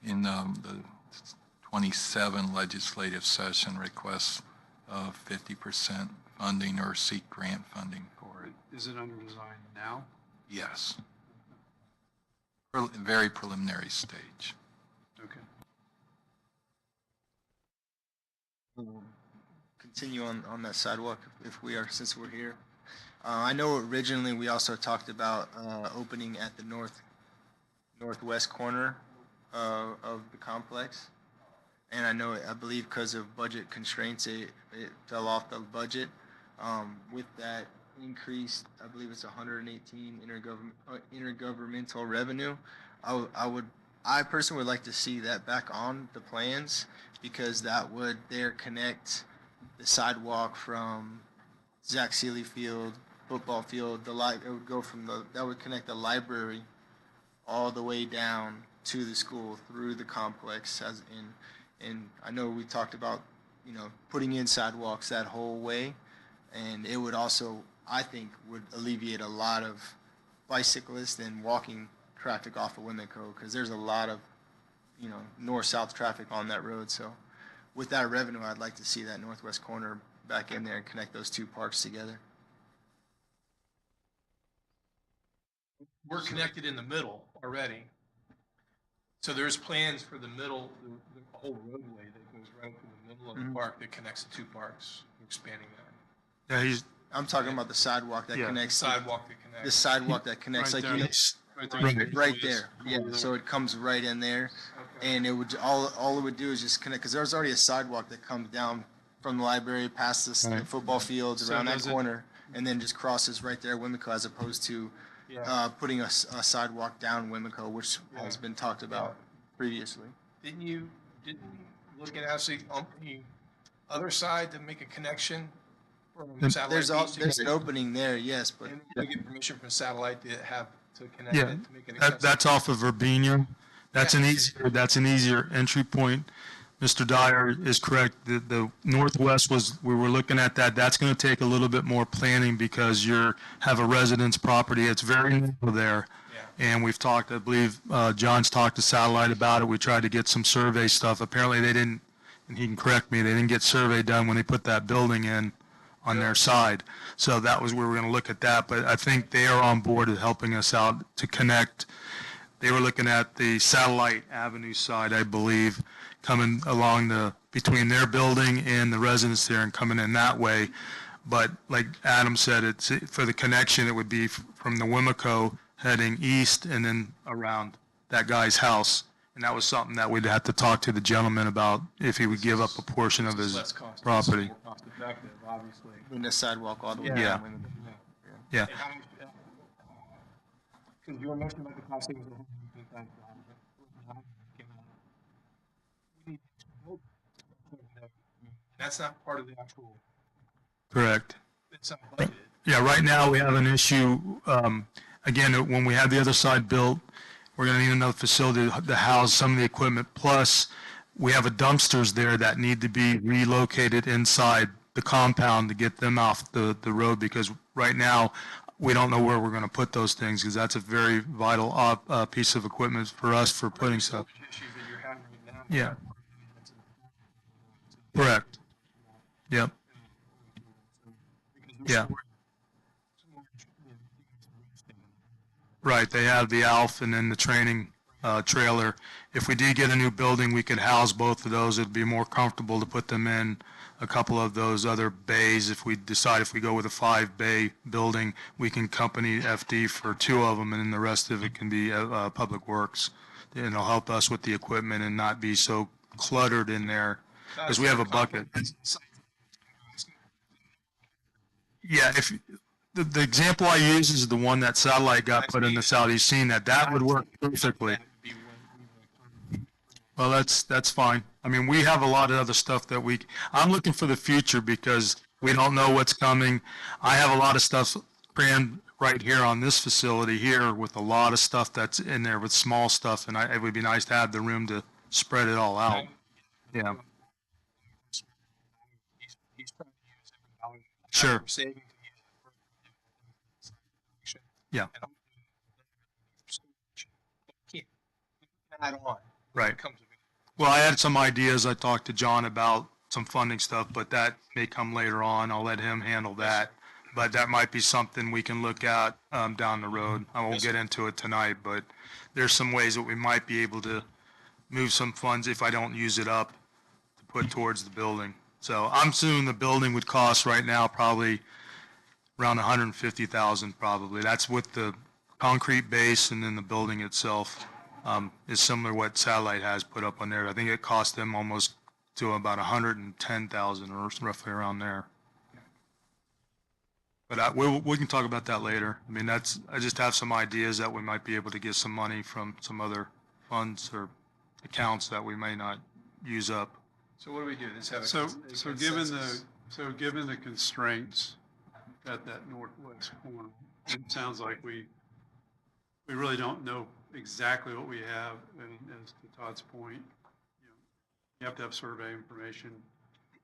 [SPEAKER 5] in the 27 legislative session requests 50% funding or seek grant funding for it.
[SPEAKER 1] Is it under design now?
[SPEAKER 5] Yes. Very preliminary stage.
[SPEAKER 1] Okay.
[SPEAKER 7] We'll continue on that sidewalk if we are, since we're here. I know originally we also talked about opening at the northwest corner of the complex. And I believe because of budget constraints, it fell off the budget. With that increase, I believe it's 118 intergovernmental revenue. I personally would like to see that back on the plans, because that would connect the sidewalk from Zach Seeley Field, football field. It would go from that would connect the library all the way down to the school through the complex. And I know we talked about, you know, putting in sidewalks that whole way, and it would also, I think, would alleviate a lot of bicyclists and walking traffic off of Wimiko, because there's a lot of, you know, north-south traffic on that road. So with that revenue, I'd like to see that northwest corner back in there and connect those two parks together.
[SPEAKER 4] We're connected in the middle already. So there's plans for the middle, the whole roadway that goes right through the middle of the park that connects the two parks. We're expanding that.
[SPEAKER 2] Yeah,
[SPEAKER 7] I'm talking about the sidewalk that
[SPEAKER 2] Yeah.
[SPEAKER 7] connects.
[SPEAKER 4] Sidewalk that
[SPEAKER 7] The
[SPEAKER 4] connects.
[SPEAKER 7] sidewalk that connects,
[SPEAKER 1] Right
[SPEAKER 7] like,
[SPEAKER 1] there.
[SPEAKER 7] you know, right there. Yeah, so it comes right in there, and it would all it would do is just connect, because there's already a sidewalk that comes down from the library past the
[SPEAKER 2] Right.
[SPEAKER 7] football fields
[SPEAKER 1] So
[SPEAKER 7] around that
[SPEAKER 1] does it-
[SPEAKER 7] corner, and then just crosses right there at Wimiko, as opposed to putting a sidewalk down Wimiko, which has been talked about previously.
[SPEAKER 4] Didn't you look at actually on the other side to make a connection from satellite?
[SPEAKER 7] There's an opening there, yes, but
[SPEAKER 4] And we get permission from satellite to connect
[SPEAKER 2] Yeah,
[SPEAKER 4] it, to make it accessible.
[SPEAKER 2] that's off of Urbania. That's an easier entry point. Mr. Dyer is correct. The northwest we were looking at that. That's going to take a little bit more planning, because have a residence property. It's very narrow there.
[SPEAKER 4] Yeah.
[SPEAKER 2] And we've talked, I believe, John's talked to Satellite about it. We tried to get some survey stuff. Apparently they didn't, and he can correct me, they didn't get survey done when they put that building in on their side. So that was, we were going to look at that, but I think they are on board with helping us out to connect. They were looking at the Satellite Avenue side, I believe, coming along between their building and the residents there and coming in that way. But like Adam said, it's for the connection, it would be from the Wimico heading east and then around that guy's house. And that was something that we'd have to talk to the gentleman about, if he would give up a portion of his
[SPEAKER 4] Less cost.
[SPEAKER 2] property.
[SPEAKER 4] More cost effective, obviously.
[SPEAKER 7] Bring the sidewalk all the way
[SPEAKER 2] Yeah.
[SPEAKER 7] down.
[SPEAKER 2] Yeah.
[SPEAKER 4] Because you were mentioning about the cost savings. That's not part of the actual,
[SPEAKER 2] Correct.
[SPEAKER 4] it's not budgeted.
[SPEAKER 2] Yeah, right now we have an issue, again, when we have the other side built, we're going to need another facility to house some of the equipment. Plus, we have dumpsters there that need to be relocated inside the compound to get them off the road, because right now, we don't know where we're going to put those things, because that's a very vital piece of equipment for us for putting stuff.
[SPEAKER 4] Issues that you're having right now.
[SPEAKER 2] Yeah. Correct. Yep. Yeah. Right, they have the ALF and then the training trailer. If we did get a new building, we could house both of those. It'd be more comfortable to put them in a couple of those other bays. If we go with a 5-bay building, we can company FD for 2 of them, and then the rest of it can be Public Works. And it'll help us with the equipment and not be so cluttered in there, because we have a bucket. Yeah, if the example I use is the one that Satellite got put in the southeast scene, that would work perfectly. Well, that's fine. I mean, we have a lot of other stuff that I'm looking for the future, because we don't know what's coming. I have a lot of stuff planned right here on this facility here, with a lot of stuff that's in there with small stuff, and it would be nice to have the room to spread it all out. Yeah.
[SPEAKER 4] He's trying to use every dollar
[SPEAKER 2] Sure.
[SPEAKER 4] we're saving to use it for
[SPEAKER 2] Yeah.
[SPEAKER 4] and can't add on.
[SPEAKER 2] Right.
[SPEAKER 4] It comes with it.
[SPEAKER 2] Well, I had some ideas. I talked to John about some funding stuff, but that may come later on. I'll let him handle that. But that might be something we can look at down the road. I won't get into it tonight, but there's some ways that we might be able to move some funds, if I don't use it up, to put towards the building. So I'm assuming the building would cost right now probably around $150,000 probably. That's with the concrete base, and then the building itself is similar to what Satellite has put up on there. I think it cost them almost to about $110,000, or roughly around there. But we can talk about that later. I mean, I just have some ideas that we might be able to get some money from some other funds or accounts that we may not use up.
[SPEAKER 4] So what do we do? Let's have a
[SPEAKER 1] So
[SPEAKER 4] consensus.
[SPEAKER 1] given the constraints at that northwest corner, it sounds like we really don't know exactly what we have. And as to Todd's point, you have to have survey information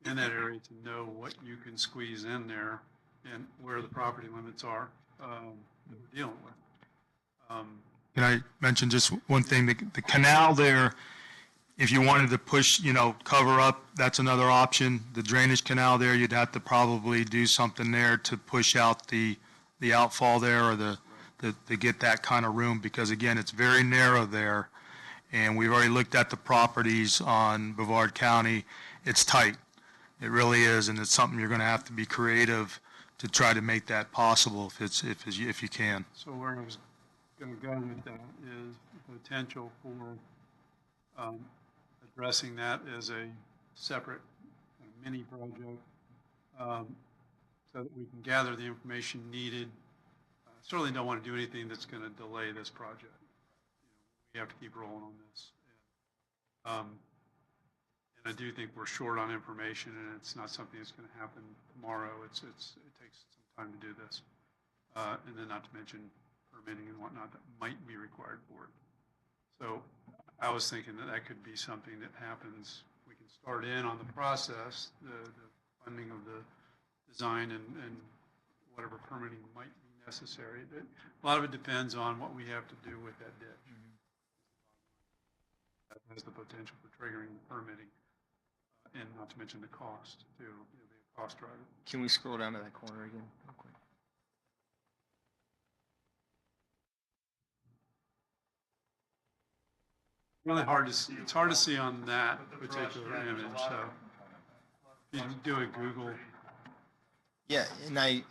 [SPEAKER 1] in that area to know what you can squeeze in there and where the property limits are that we're dealing with.
[SPEAKER 2] Can I mention just one thing? The canal there, if you wanted to push, cover up, that's another option. The drainage canal there, you'd have to probably do something there to push out the outfall there, or to get that kind of room, because again, it's very narrow there. And we've already looked at the properties on Brevard County. It's tight. It really is, and it's something you're going to have to be creative to try to make that possible if you can.
[SPEAKER 1] So where I was going to go with that is the potential for addressing that as a separate mini project, so that we can gather the information needed. Certainly don't want to do anything that's going to delay this project. We have to keep rolling on this. And I do think we're short on information, and it's not something that's going to happen tomorrow. It takes some time to do this. And then not to mention permitting and whatnot that might be required for it. So I was thinking that could be something that happens. We can start in on the process, the funding of the design and whatever permitting might be necessary. But a lot of it depends on what we have to do with that ditch. That has the potential for triggering the permitting, and not to mention the cost too. The cost driver.
[SPEAKER 7] Can we scroll down to that corner again? Real quick?
[SPEAKER 1] Really hard to see, it's hard to see on that particular image, so if you do a Google,
[SPEAKER 7] Yeah, and I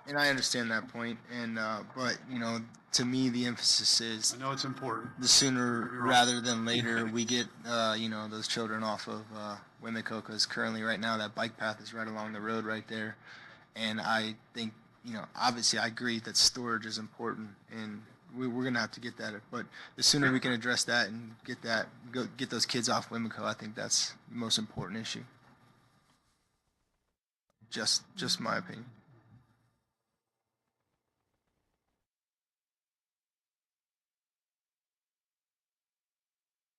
[SPEAKER 7] understand that point, and but you know, to me, the emphasis is
[SPEAKER 1] I know it's important.
[SPEAKER 7] the sooner rather than later we get you know, those children off of Wimico, because currently right now that bike path is right along the road right there, and I think, you know, obviously I agree that storage is important, and we're gonna have to get that, but the sooner we can address that and get those kids off Wimico, I think that's the most important issue. Just my opinion.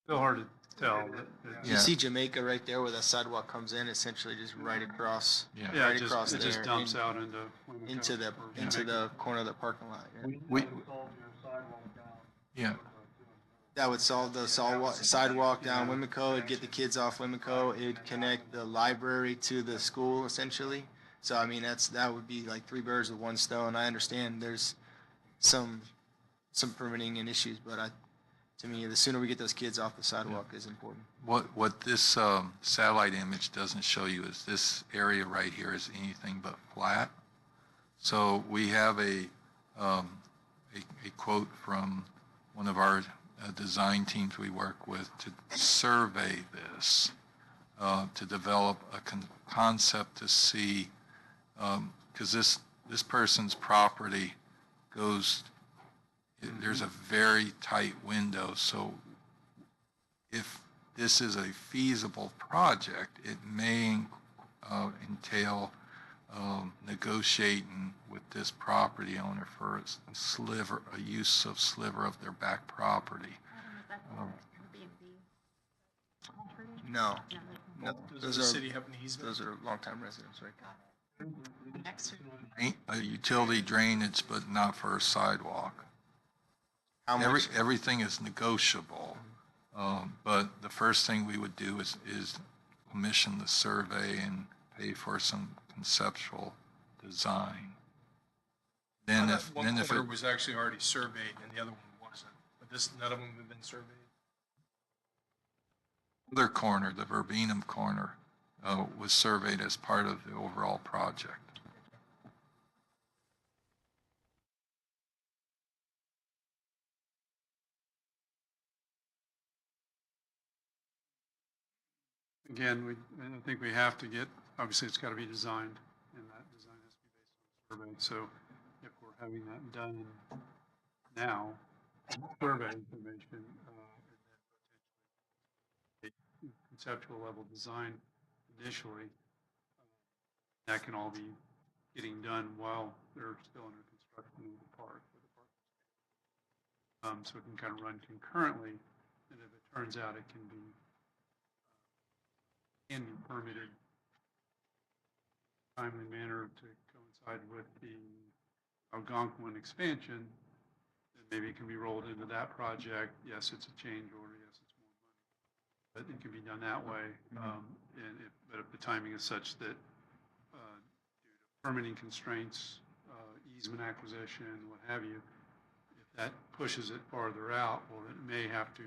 [SPEAKER 1] Still hard to tell.
[SPEAKER 7] You see Jamaica right there where that sidewalk comes in, essentially just right across,
[SPEAKER 5] Yeah.
[SPEAKER 1] Yeah,
[SPEAKER 7] right
[SPEAKER 1] it
[SPEAKER 7] across
[SPEAKER 1] just
[SPEAKER 7] there
[SPEAKER 1] dumps
[SPEAKER 7] in-
[SPEAKER 1] out into Wimico
[SPEAKER 7] into the
[SPEAKER 1] or
[SPEAKER 7] into
[SPEAKER 1] Jamaica.
[SPEAKER 7] the corner of the parking lot. Yeah.
[SPEAKER 5] Yeah,
[SPEAKER 7] That would solve the sidewalk down Wimico. It'd get the kids off Wimico. It'd connect the library to the school essentially. So I mean, that would be like three birds with one stone. I understand there's some permitting and issues, but to me, the sooner we get those kids off the sidewalk is important.
[SPEAKER 5] what this satellite image doesn't show you is this area right here is anything but flat. So we have a quote from one of our design teams we work with to survey this, to develop a concept to see, because this person's property goes, there's a very tight window. So if this is a feasible project, it may entail negotiating with this property owner for a use of sliver of their back property.
[SPEAKER 7] No,
[SPEAKER 4] Does
[SPEAKER 7] those
[SPEAKER 4] the
[SPEAKER 7] are
[SPEAKER 4] city have an easement?
[SPEAKER 7] those are longtime residents, right?
[SPEAKER 5] A utility drainage, but not for a sidewalk.
[SPEAKER 7] How much?
[SPEAKER 5] Everything is negotiable, but the first thing we would do is commission the survey and pay for some conceptual design. Then if
[SPEAKER 4] One corner
[SPEAKER 5] it,
[SPEAKER 4] was actually already surveyed and the other one wasn't, but none of them have been surveyed.
[SPEAKER 5] other corner, the Verbenham corner, was surveyed as part of the overall project.
[SPEAKER 1] Again, I think we have to get, obviously it's got to be designed, and that design has to be based on survey. So if we're having that done now, survey information, and then potentially conceptual level design initially, that can all be getting done while they're still under construction in the park. So it can kind of run concurrently, and if it turns out it can be permitted timely manner to coincide with the Algonquin expansion, then maybe it can be rolled into that project. Yes, it's a change order. Yes, it's more money, but it can be done that way. But if the timing is such that due to permitting constraints, easement acquisition, what have you, if that pushes it farther out, well, it may have to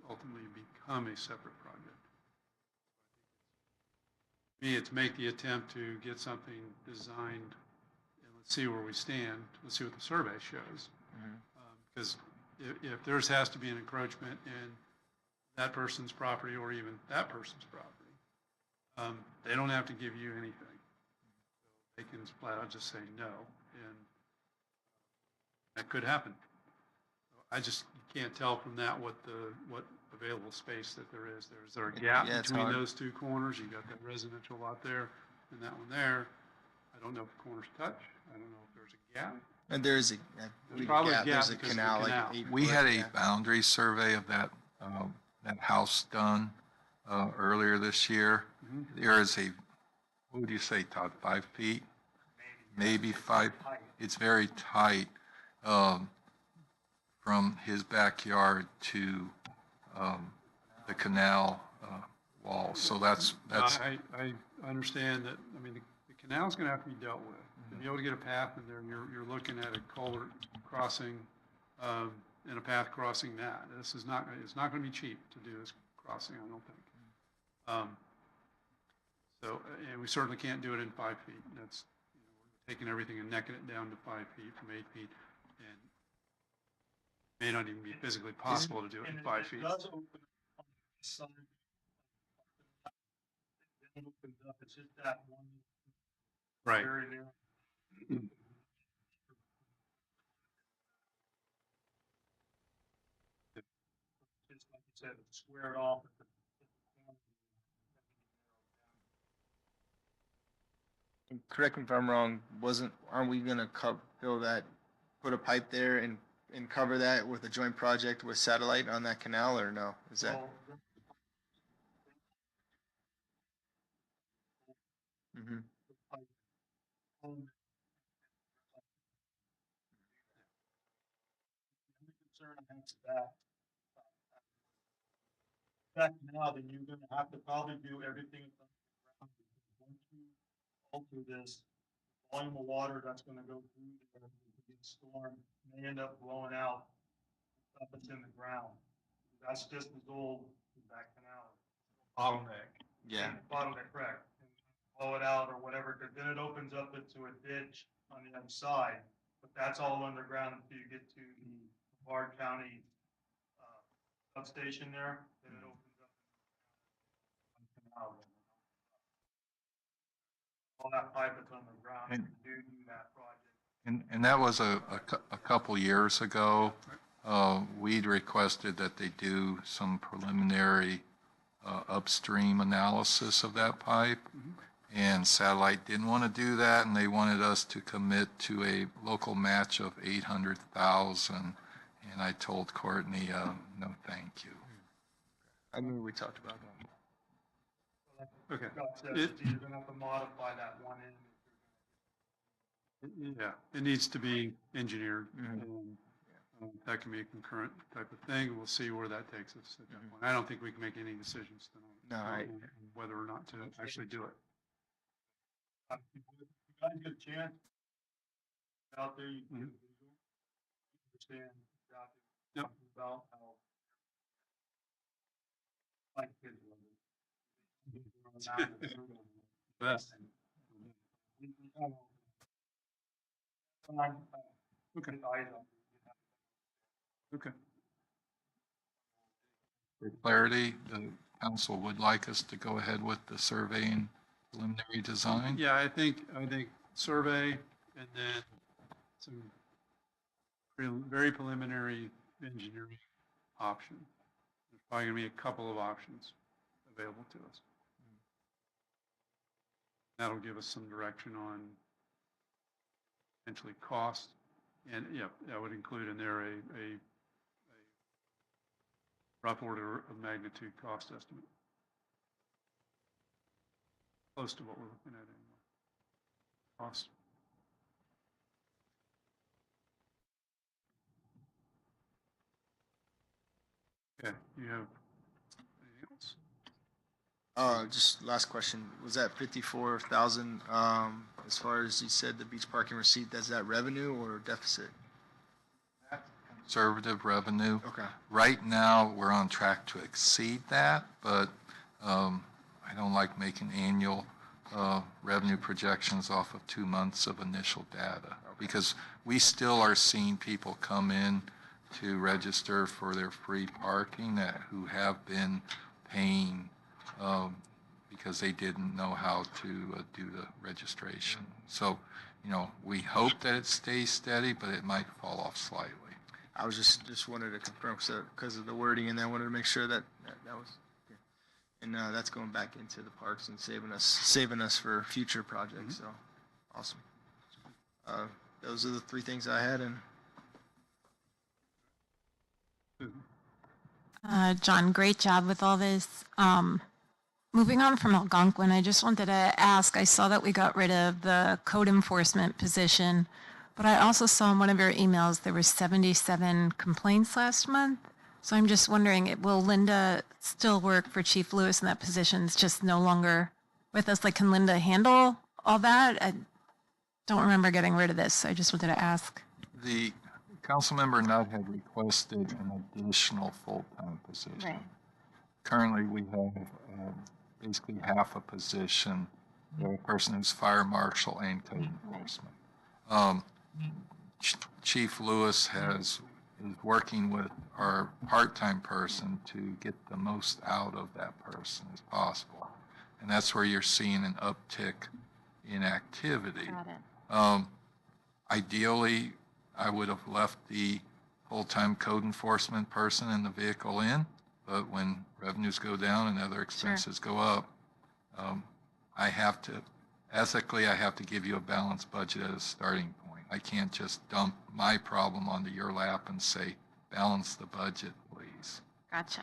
[SPEAKER 1] ultimately become a separate project. Me, it's make the attempt to get something designed, and let's see where we stand. Let's see what the survey shows. Because if theirs has to be an encroachment in that person's property or even that person's property, they don't have to give you anything. They can flat out just say no, and that could happen. I just can't tell from that what available space that there is. Is there a gap
[SPEAKER 7] Yeah, it's
[SPEAKER 1] between
[SPEAKER 7] hard.
[SPEAKER 1] those two corners? You got that residential lot there and that one there. I don't know if the corners touch. I don't know if there's a gap.
[SPEAKER 7] And there's
[SPEAKER 1] probably a gap
[SPEAKER 7] there's a
[SPEAKER 1] because of the
[SPEAKER 7] canal,
[SPEAKER 1] canal.
[SPEAKER 7] like
[SPEAKER 5] We had a boundary survey of that house done earlier this year. There is what would you say, Todd, 5 feet? Maybe 5. It's very tight from his backyard to the canal wall. So that's
[SPEAKER 1] I understand that, I mean, the canal's gonna have to be dealt with. To be able to get a path in there, you're looking at a culvert crossing, and a path crossing that. This is not, it's not gonna be cheap to do this crossing, I don't think. So, and we certainly can't do it in 5 feet. That's, we're taking everything and necking it down to 5 feet from 8 feet. And it may not even be physically possible to do it in 5 feet.
[SPEAKER 2] It does open up on the side. It opens up, it's just that one
[SPEAKER 1] Right.
[SPEAKER 2] area there. Just like you said, it's squared off.
[SPEAKER 7] And correct me if I'm wrong, aren't we gonna fill that, put a pipe there and cover that with a joint project with satellite on that canal, or no? Is that? Mhm.
[SPEAKER 2] Concern I have is that now, then you're gonna have to probably do everything from the ground, because once you alter this, the volume of water that's gonna go through there, with the storm, may end up blowing out stuff that's in the ground. That's just as old as that canal.
[SPEAKER 4] Bottleneck.
[SPEAKER 7] Yeah.
[SPEAKER 2] Bottleneck, correct. And blow it out or whatever, because then it opens up into a ditch on the other side. But that's all underground until you get to the Brevard County substation there, then it opens up. All that pipe that's underground,
[SPEAKER 5] And-
[SPEAKER 2] to do that project.
[SPEAKER 5] And that was a couple years ago. We'd requested that they do some preliminary upstream analysis of that pipe. And Satellite didn't want to do that, and they wanted us to commit to a local match of 800,000. And I told Courtney, no, thank you.
[SPEAKER 7] I remember we talked about that.
[SPEAKER 1] Okay.
[SPEAKER 2] Scott says,
[SPEAKER 1] It-
[SPEAKER 2] you're gonna have to modify that one end.
[SPEAKER 1] Yeah, it needs to be engineered.
[SPEAKER 7] Mhm.
[SPEAKER 1] And, that can be a concurrent type of thing. We'll see where that takes us at that point. I don't think we can make any decisions tonight.
[SPEAKER 7] No,
[SPEAKER 1] on whether or not to actually do it.
[SPEAKER 2] If you guys get a chance out there, you can get a visual, you understand exactly what I'm talking about how like kids love it.
[SPEAKER 1] Best.
[SPEAKER 2] We have time,
[SPEAKER 1] Okay.
[SPEAKER 2] get eyes on it.
[SPEAKER 1] Okay.
[SPEAKER 5] For clarity, the council would like us to go ahead with the survey and preliminary design.
[SPEAKER 1] Yeah, I think survey and then some very preliminary engineering option. There's probably gonna be a couple of options available to us. That'll give us some direction on potentially cost. And yeah, that would include in there a rough order of magnitude cost estimate. Close to what we're looking at anyway. Cost. Okay, you have anything else?
[SPEAKER 7] Just last question. Was that 54,000, as far as you said, the beach parking receipt, that's that revenue or deficit?
[SPEAKER 5] Conservative revenue.
[SPEAKER 7] Okay.
[SPEAKER 5] Right now, we're on track to exceed that, but I don't like making annual revenue projections off of 2 months of initial data, because we still are seeing people come in to register for their free parking who have been paying because they didn't know how to do the registration. So, we hope that it stays steady, but it might fall off slightly.
[SPEAKER 7] I was just wanted to confirm, because of the wording, and I wanted to make sure that was, and that's going back into the parks and saving us for future projects. So, awesome. Those are the 3 things I had, and
[SPEAKER 6] John, great job with all this. Moving on from Algonquin, I just wanted to ask, I saw that we got rid of the code enforcement position, but I also saw in one of your emails there were 77 complaints last month. So I'm just wondering, will Linda still work for Chief Lewis in that position? It's just no longer with us, like, can Linda handle all that? I don't remember getting rid of this, so I just wanted to ask.
[SPEAKER 5] The Councilmember Nutt had requested an additional full-time position.
[SPEAKER 6] Right.
[SPEAKER 5] Currently, we have basically half a position, a person who's fire marshal and code enforcement. Chief Lewis is working with our part-time person to get the most out of that person as possible. And that's where you're seeing an uptick in activity.
[SPEAKER 6] Got it.
[SPEAKER 5] Ideally, I would have left the full-time code enforcement person in the vehicle in, but when revenues go down and other expenses go up, ethically, I have to give you a balanced budget as a starting point. I can't just dump my problem onto your lap and say, balance the budget, please.
[SPEAKER 6] Gotcha.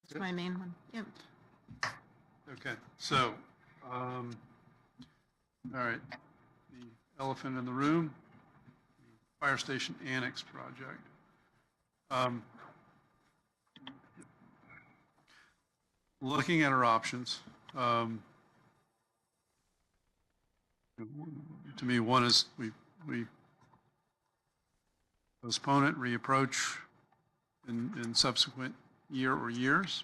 [SPEAKER 6] That's my main one. Yep.
[SPEAKER 1] Okay, so, all right, the elephant in the room, the fire station annex project. Looking at our options, to me, one is we postpone it, reapproach in subsequent year or years.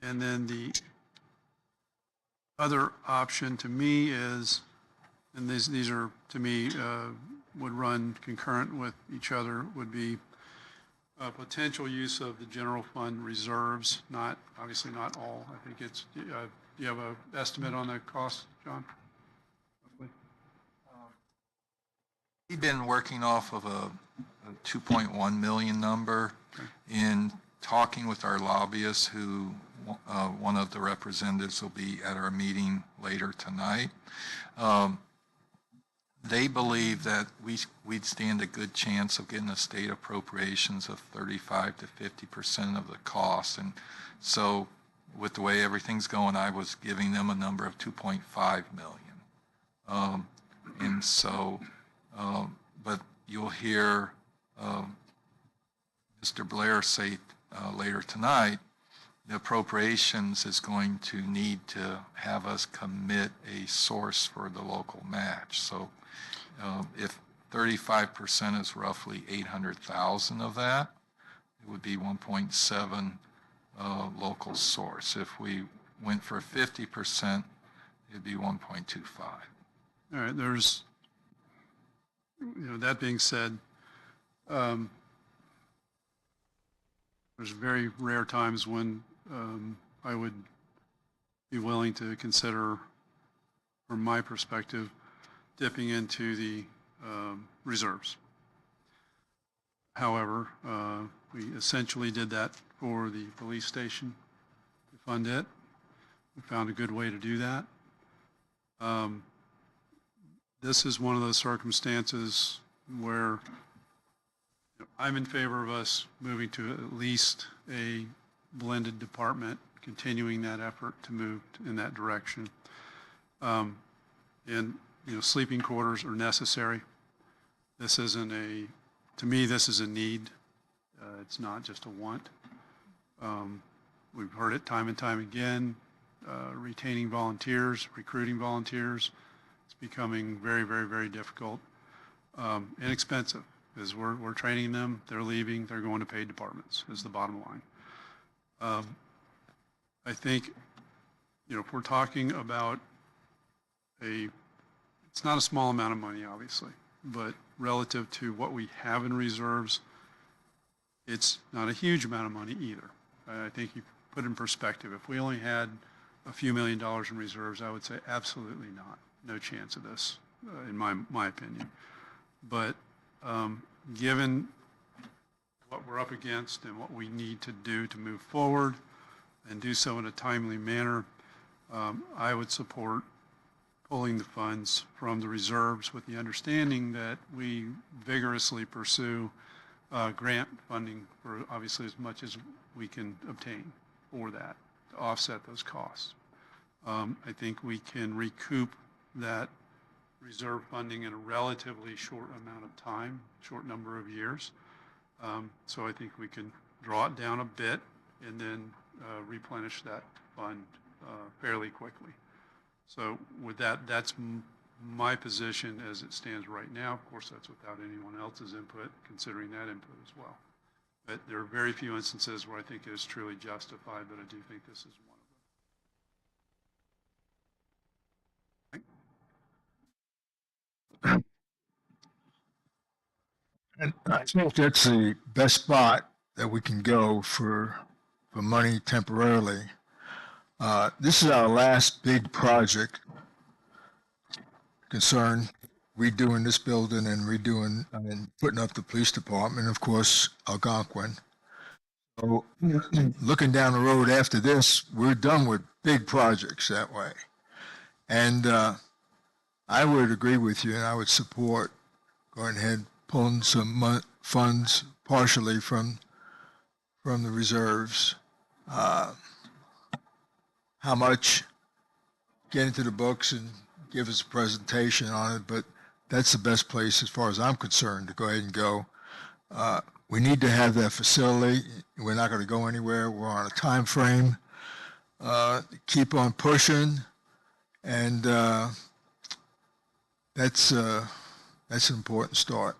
[SPEAKER 1] And then the other option to me is, and these are, to me, would run concurrent with each other, would be potential use of the general fund reserves, obviously not all. I think it's, do you have an estimate on the cost, John?
[SPEAKER 5] We've been working off of a 2.1 million number. In talking with our lobbyists, who one of the representatives will be at our meeting later tonight. They believe that we'd stand a good chance of getting a state appropriations of 35 to 50% of the cost. And so with the way everything's going, I was giving them a number of 2.5 million. And so, but you'll hear Mr. Blair say later tonight, the appropriations is going to need to have us commit a source for the local match. So if 35% is roughly 800,000 of that, it would be 1.7 local source. If we went for 50%, it'd be 1.25.
[SPEAKER 1] All right, there's, that being said, there's very rare times when I would be willing to consider, from my perspective, dipping into the reserves. However, we essentially did that for the police station to fund it. We found a good way to do that. This is one of those circumstances where I'm in favor of us moving to at least a blended department, continuing that effort to move in that direction. And, sleeping quarters are necessary. This isn't to me, this is a need. It's not just a want. We've heard it time and time again, retaining volunteers, recruiting volunteers. It's becoming very, very, very difficult, and expensive. Is we're training them, they're leaving, they're going to paid departments, is the bottom line. I think, if we're talking about it's not a small amount of money, obviously, but relative to what we have in reserves, it's not a huge amount of money either. I think you put in perspective, if we only had a few $1 million in reserves, I would say absolutely not. No chance of this, in my opinion. But given what we're up against and what we need to do to move forward and do so in a timely manner, I would support pulling the funds from the reserves with the understanding that we vigorously pursue grant funding for obviously as much as we can obtain for that to offset those costs. I think we can recoup that reserve funding in a relatively short amount of time, short number of years. So I think we can draw it down a bit and then replenish that fund fairly quickly. So with that, that's my position as it stands right now. Of course, that's without anyone else's input, considering that input as well. But there are very few instances where I think it is truly justified, but I do think this is one of them.
[SPEAKER 8] And I think that's the best spot that we can go for money temporarily. This is our last big project concern redoing this building and redoing and putting up the police department, of course, Algonquin. So looking down the road after this, we're done with big projects that way. And I would agree with you, and I would support going ahead pulling some funds partially from the reserves. How much? Get into the books and give us a presentation on it, but that's the best place as far as I'm concerned to go ahead and go. We need to have that facility. We're not going to go anywhere. We're on a time frame. Keep on pushing, and that's an important start.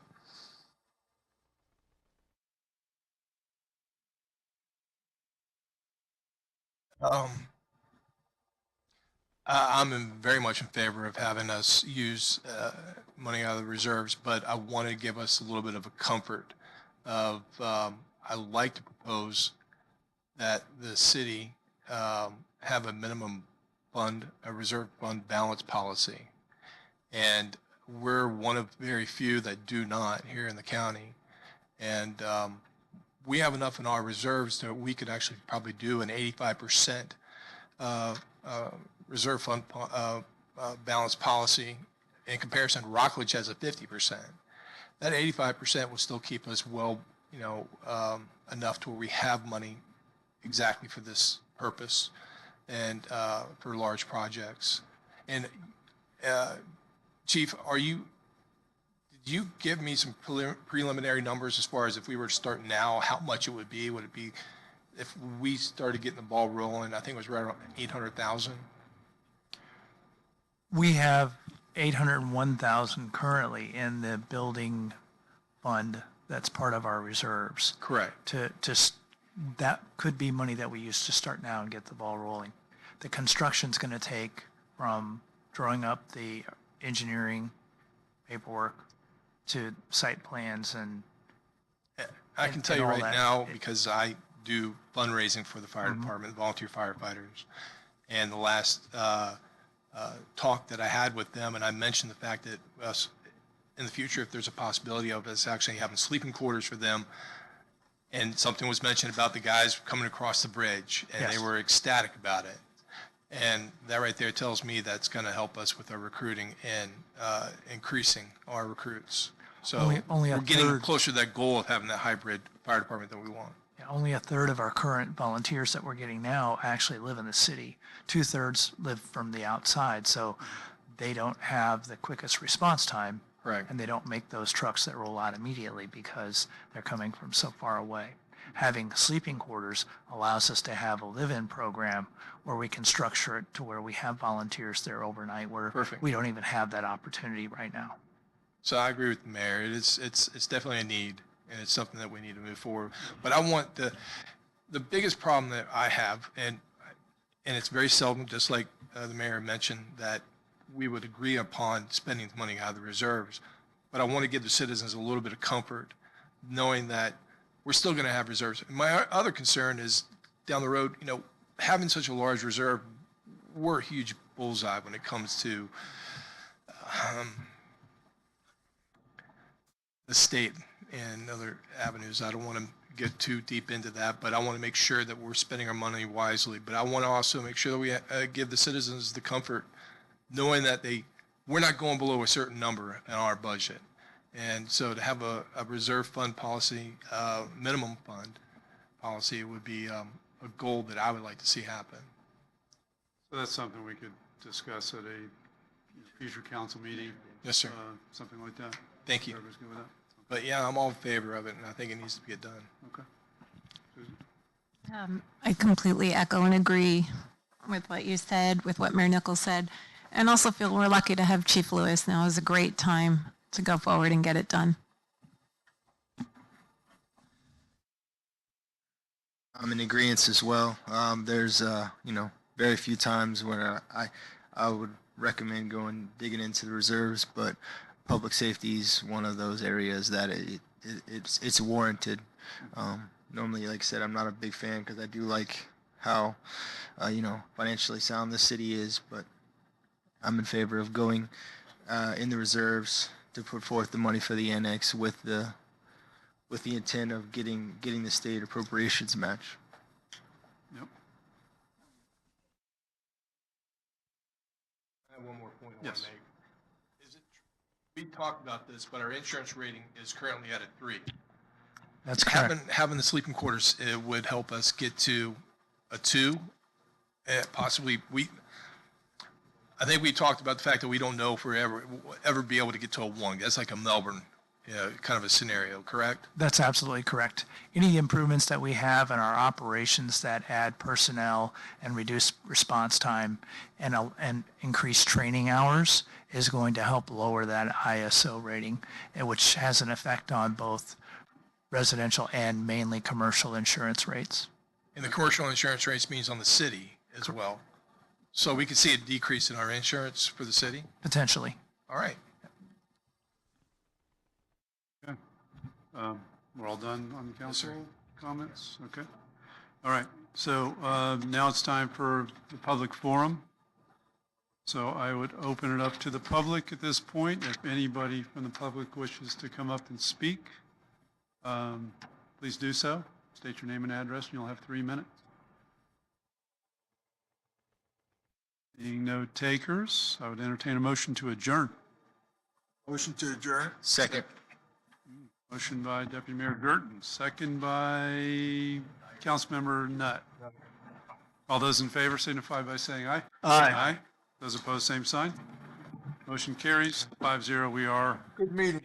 [SPEAKER 4] I'm very much in favor of having us use money out of the reserves, but I want to give us a little bit of a comfort of, I like to propose that the city have a minimum fund, a reserve fund balance policy. And we're one of very few that do not here in the county. And we have enough in our reserves that we could actually probably do an 85% reserve fund balance policy. In comparison, Rockledge has a 50%. That 85% will still keep us well, enough to where we have money exactly for this purpose and for large projects. And Chief, did you give me some preliminary numbers as far as if we were to start now, how much it would be? Would it be, if we started getting the ball rolling, I think it was right around 800,000?
[SPEAKER 9] We have 801,000 currently in the building fund that's part of our reserves.
[SPEAKER 4] Correct.
[SPEAKER 9] That could be money that we use to start now and get the ball rolling. The construction's going to take from drawing up the engineering paperwork to site plans and
[SPEAKER 4] I can tell you
[SPEAKER 9] all
[SPEAKER 4] right
[SPEAKER 9] that.
[SPEAKER 4] now, because I do fundraising for the fire department, volunteer firefighters, and the last talk that I had with them, and I mentioned the fact that us, in the future, if there's a possibility of us actually having sleeping quarters for them, and something was mentioned about the guys coming across the bridge, and
[SPEAKER 9] Yes.
[SPEAKER 4] they were ecstatic about it. And that right there tells me that's going to help us with our recruiting and increasing our recruits. So
[SPEAKER 9] Only a
[SPEAKER 4] we're getting
[SPEAKER 9] third.
[SPEAKER 4] closer to that goal of having that hybrid fire department that we want.
[SPEAKER 9] Yeah, only a third of our current volunteers that we're getting now actually live in the city. 2/3 live from the outside, so they don't have the quickest response time.
[SPEAKER 4] Correct.
[SPEAKER 9] And they don't make those trucks that roll out immediately because they're coming from so far away. Having sleeping quarters allows us to have a live-in program where we can structure it to where we have volunteers there overnight, where
[SPEAKER 4] Perfect.
[SPEAKER 9] we don't even have that opportunity right now.
[SPEAKER 4] So I agree with the mayor. It's definitely a need, and it's something that we need to move forward. But I want the biggest problem that I have, and it's very seldom, just like the mayor mentioned, that we would agree upon spending money out of the reserves. But I want to give the citizens a little bit of comfort, knowing that we're still going to have reserves. My other concern is down the road, having such a large reserve, we're a huge bullseye when it comes to the state and other avenues. I don't want to get too deep into that, but I want to make sure that we're spending our money wisely. But I want to also make sure that we give the citizens the comfort knowing that we're not going below a certain number in our budget. And so to have a reserve fund policy, minimum fund policy would be a goal that I would like to see happen.
[SPEAKER 1] So that's something we could discuss at a future council meeting.
[SPEAKER 4] Yes, sir.
[SPEAKER 1] Something like that.
[SPEAKER 4] Thank you.
[SPEAKER 1] Everybody's good with that?
[SPEAKER 4] But yeah, I'm all in favor of it, and I think it needs to get done.
[SPEAKER 1] Okay. Susan?
[SPEAKER 6] I completely echo and agree with what you said, with what Mayor Nichols said, and also feel we're lucky to have Chief Lewis. Now is a great time to go forward and get it done.
[SPEAKER 7] I'm in agreement as well. There's, very few times where I would recommend digging into the reserves, but public safety is one of those areas that it's warranted. Normally, like I said, I'm not a big fan because I do like how, financially sound the city is, but I'm in favor of going in the reserves to put forth the money for the annex with the intent of getting the state appropriations match.
[SPEAKER 1] Yep.
[SPEAKER 4] I have one more point I want
[SPEAKER 1] Yes.
[SPEAKER 4] to make. We talked about this, but our insurance rating is currently at a 3.
[SPEAKER 9] That's correct.
[SPEAKER 4] Having the sleeping quarters, it would help us get to a 2. Possibly, I think we talked about the fact that we don't know if we're ever be able to get to a 1. That's like a Melbourne, kind of a scenario, correct?
[SPEAKER 9] That's absolutely correct. Any improvements that we have in our operations that add personnel and reduce response time and increase training hours is going to help lower that ISO rating, which has an effect on both residential and mainly commercial insurance rates.
[SPEAKER 4] And the commercial insurance rates means on the city as well. So we could see a decrease in our insurance for the city?
[SPEAKER 9] Potentially.
[SPEAKER 4] All right.
[SPEAKER 1] Okay. We're all done on the council comments? Okay. All right. So now it's time for the public forum. So I would open it up to the public at this point. If anybody from the public wishes to come up and speak, please do so. State your name and address, and you'll have 3 minutes. Being no takers, I would entertain a motion to adjourn.
[SPEAKER 8] Motion to adjourn?
[SPEAKER 7] Second.
[SPEAKER 1] Motion by Deputy Mayor Gerton, second by Councilmember Nutt. All those in favor signify by saying aye. Aye. Those opposed, same sign. Motion carries 5-0. We are
[SPEAKER 8] Good meeting.